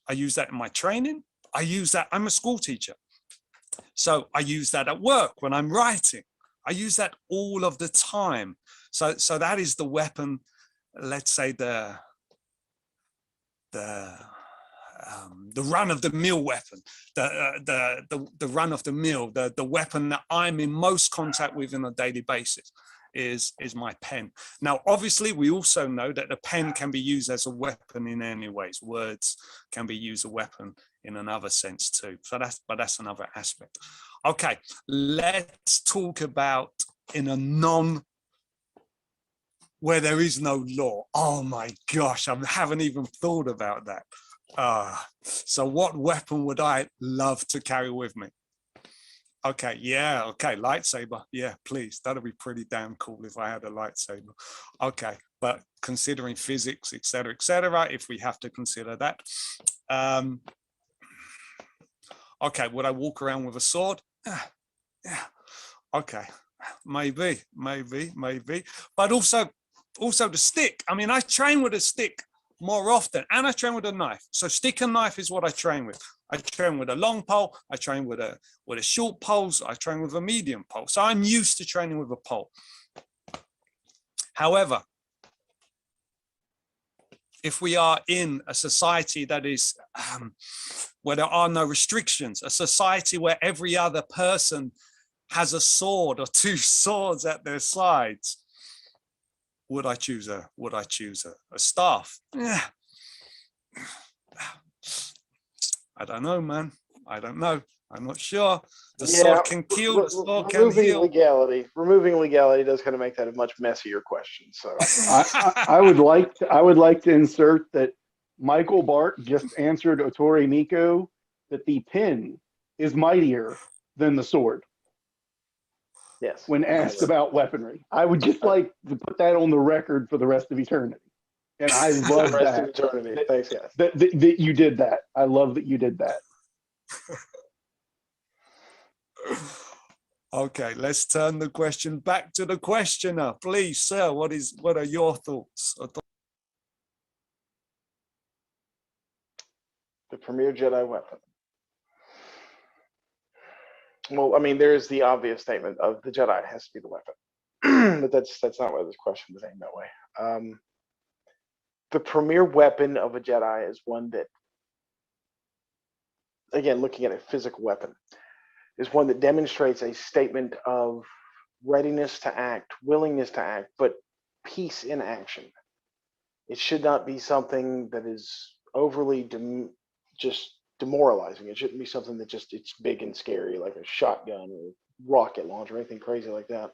I use that in my training. I use that. I'm a school teacher. So I use that at work when I'm writing. I use that all of the time. So that is the weapon, let's say the run-of-the-mill weapon, the run-of-the-mill, the weapon that I'm in most contact with on a daily basis is my pen. Now, obviously, we also know that the pen can be used as a weapon in any ways. Words can be used as a weapon in another sense too. So that's another aspect. Okay, let's talk about in a where there is no law. Oh my gosh, I haven't even thought about that. So what weapon would I love to carry with me? Okay, yeah, okay, lightsaber. Yeah, please, that'd be pretty damn cool if I had a lightsaber. Okay, but considering physics, etc., if we have to consider that. Okay, would I walk around with a sword? Yeah, okay, maybe. But also the stick. I mean, I train with a stick more often, and I train with a knife. So stick and knife is what I train with. I train with a long pole. I train with a short poles. I train with a medium pole. So I'm used to training with a pole. However, if we are in a society that is where there are no restrictions, a society where every other person has a sword or two swords at their sides, would I choose a staff? Yeah. I don't know, man. I don't know. I'm not sure. The Yeah, sword can kill, the sword can removing heal. legality does kind of make that a much messier question. So I would like to insert that Micheal Bark just answered Otori Mikko that the pen is mightier than the sword yes, when asked about weaponry. I would just like to put that on the record for the rest of eternity. And I for love the rest of that. eternity. Thanks, guys. That you did that. I love that you did that. Okay, let's turn the question back to the questioner. Please, sir, what are your thoughts? The premier Jedi weapon. Well, I mean, there is the obvious statement of the Jedi has to be the weapon, but that's not why this question was aimed that way. The premier weapon of a Jedi is one that, again, looking at a physical weapon, is one that demonstrates a statement of readiness to act, willingness to act, but peace in action. It should not be something that is overly just demoralizing. It shouldn't be something that just it's big and scary, like a shotgun or rocket launcher or anything crazy like that.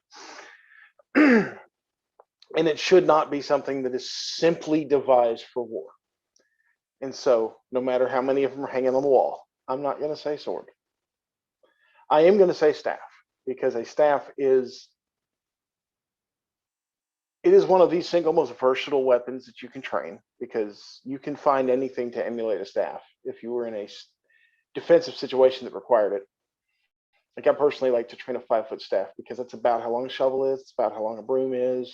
And it should not be something that is simply devised for war. And so, no matter how many of them are hanging on the wall, I'm not going to say sword. I am going to say staff, because a staff is one of the single most versatile weapons that you can train, because you can find anything to emulate a staff if you were in a defensive situation that required it. Like, I personally like to train a 5-foot staff because that's about how long a shovel is, it's about how long a broom is.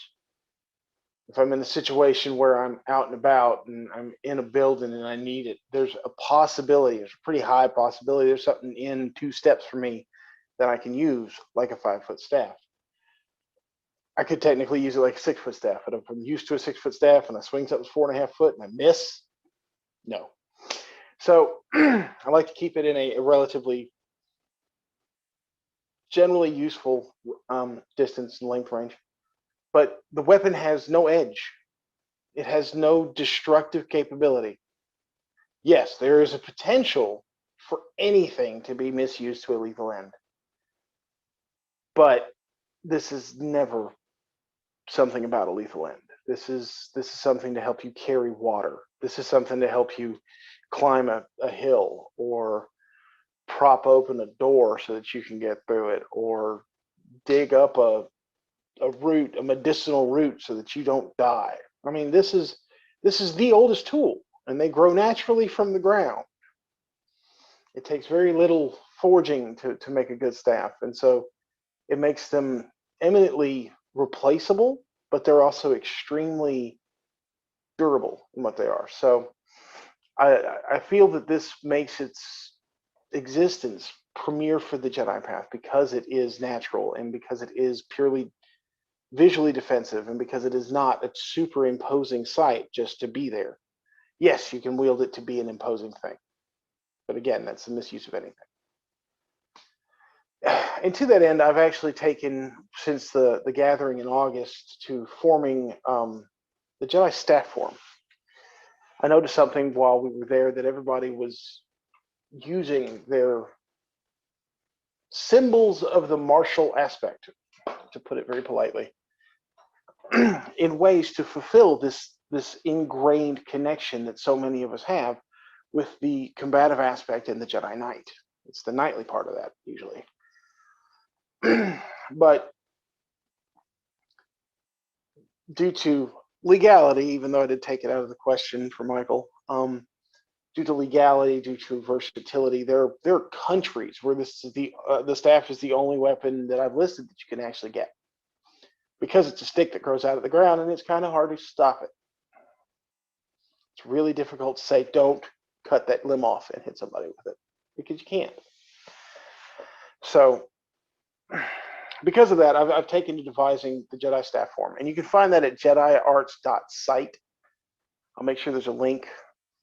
If I'm in a situation where I'm out and about and I'm in a building and I need it, there's a possibility, there's a pretty high possibility there's something in 2 steps from me that I can use like a 5-foot staff. I could technically use it like a 6-foot staff, but if I'm used to a 6-foot staff and I swing something 4.5 foot and I miss, no. So I like to keep it in a relatively generally useful distance and length range. But the weapon has no edge. It has no destructive capability. Yes, there is a potential for anything to be misused to a lethal end. But this is never something about a lethal end. This is something to help you carry water. This is something to help you climb a hill, or prop open a door so that you can get through it, or dig up a root, a medicinal root, so that you don't die. I mean, this is the oldest tool, and they grow naturally from the ground. It takes very little forging to make a good staff, and so it makes them eminently replaceable, but they're also extremely durable in what they are. So I feel that this makes its existence premier for the Jedi path, because it is natural, and because it is purely visually defensive, and because it is not a superimposing sight just to be there. Yes, you can wield it to be an imposing thing, but again, that's the misuse of anything. And to that end, I've actually taken, since the gathering in August, to forming the Jedi staff form. I noticed something while we were there, that everybody was using their symbols of the martial aspect, to put it very politely, in ways to fulfill this ingrained connection that so many of us have with the combative aspect in the Jedi Knight. It's the knightly part of that, usually. But due to legality, even though I did take it out of the question for Michael, due to legality, due to versatility, there are countries where this is the staff is the only weapon that I've listed that you can actually get, because it's a stick that grows out of the ground, and it's kind of hard to stop it. It's really difficult to say, don't cut that limb off and hit somebody with it, because you can't. So because of that, I've taken to devising the Jedi staff form, and you can find that at jediarts.site. I'll make sure there's a link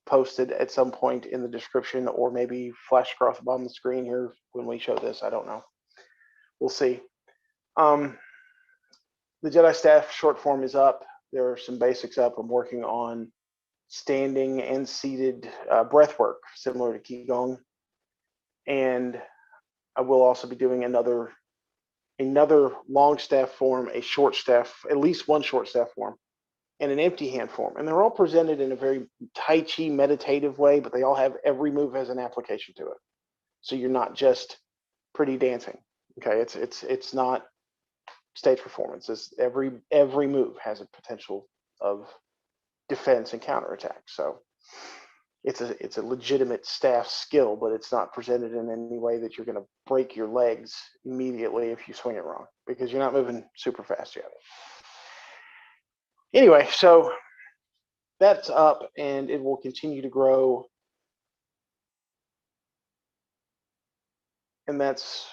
posted at some point in the description, or maybe flash across the bottom of the screen here when we show this. I don't know. We'll see. The Jedi staff short form is up. There are some basics up. I'm working on standing and seated breath work, similar to Qigong. And I will also be doing another long staff form, a short staff, at least one short staff form, and an empty hand form. And they're all presented in a very Tai Chi meditative way, but they all have, every move has an application to it. So you're not just pretty dancing. Okay, it's not stage performance. It's every move has a potential of defense and counterattack. So it's a legitimate staff skill, but it's not presented in any way that you're going to break your legs immediately if you swing it wrong, because you're not moving super fast yet. Anyway, so that's up and it will continue to grow. And that's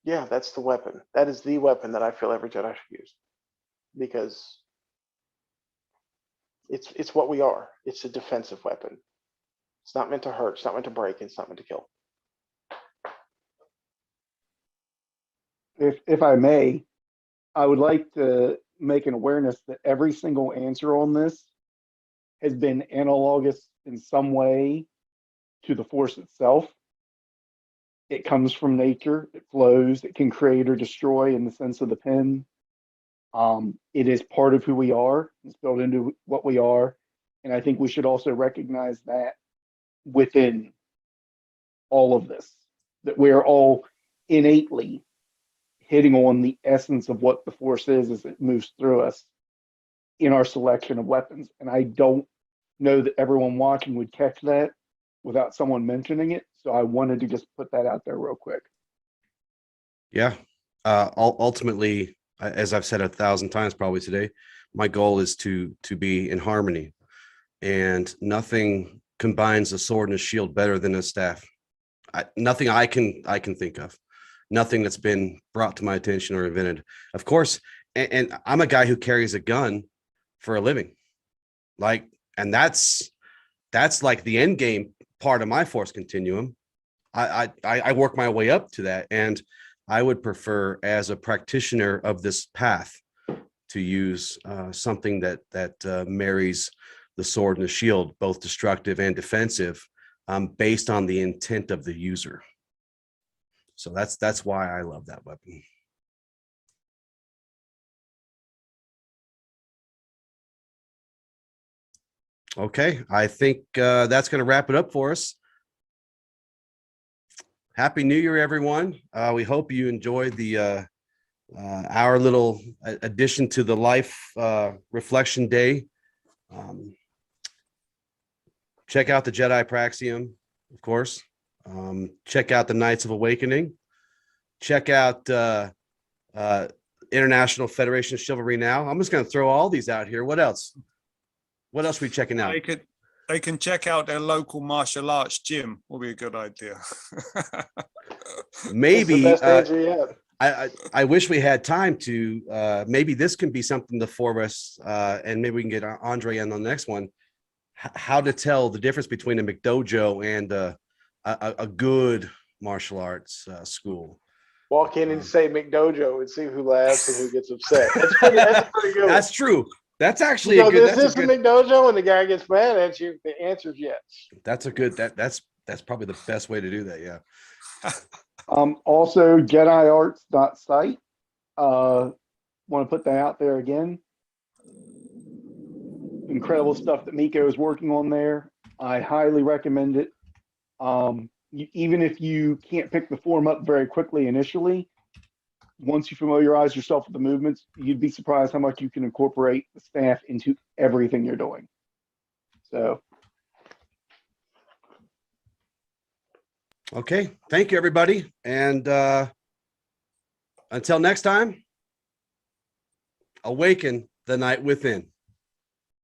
the weapon. That is the weapon that I feel every Jedi should use, because it's what we are. It's a defensive weapon. It's not meant to hurt. It's not meant to break. It's not meant to kill. If I may, I would like to make an awareness that every single answer on this has been analogous in some way to the Force itself. It comes from nature. It flows. It can create or destroy in the sense of the pen. It is part of who we are. It's built into what we are. And I think we should also recognize that within all of this, that we're all innately hitting on the essence of what the Force is as it moves through us in our selection of weapons. And I don't know that everyone watching would catch that without someone mentioning it. So I wanted to just put that out there real quick. Yeah. Ultimately, as I've said 1,000 times probably today, my goal is to be in harmony, and nothing combines a sword and a shield better than a staff. Nothing I can think of, nothing that's been brought to my attention or invented. Of course, and I'm a guy who carries a gun for a living, and that's like the end game part of my Force continuum. I work my way up to that, and I would prefer, as a practitioner of this path, to use something that marries the sword and the shield, both destructive and defensive, based on the intent of the user. So that's why I love that weapon. Okay, I think that's going to wrap it up for us. Happy New Year, everyone. We hope you enjoyed the our little addition to the life reflection day. Check out the Jedi Praxeum, of course. Check out the Knights of Awakening. Check out International Federation of Chivalry Now. I'm just going to throw all these out here. What else? What else are we checking out? They can check out their local martial arts gym. Will be a good idea. Maybe That's the best answer yet. I wish we had time to maybe this can be something to for us, and maybe we can get Andre on the next one. How to tell the difference between a McDojo and a good martial arts school. Walk in and say McDojo and see who laughs and who gets upset. That's pretty good. That's true. That's actually a a good. Is this a McDojo? And the guy gets mad at you. The answer is yes. That's a good. That's probably the best way to do that. Yeah. Also, JediArts.site. Want to put that out there again. Incredible stuff that Mikko is working on there. I highly recommend it. Even if you can't pick the form up very quickly initially, once you familiarize yourself with the movements, you'd be surprised how much you can incorporate the staff into everything you're doing. So. Okay. Thank you, everybody. And until next time, awaken the night within.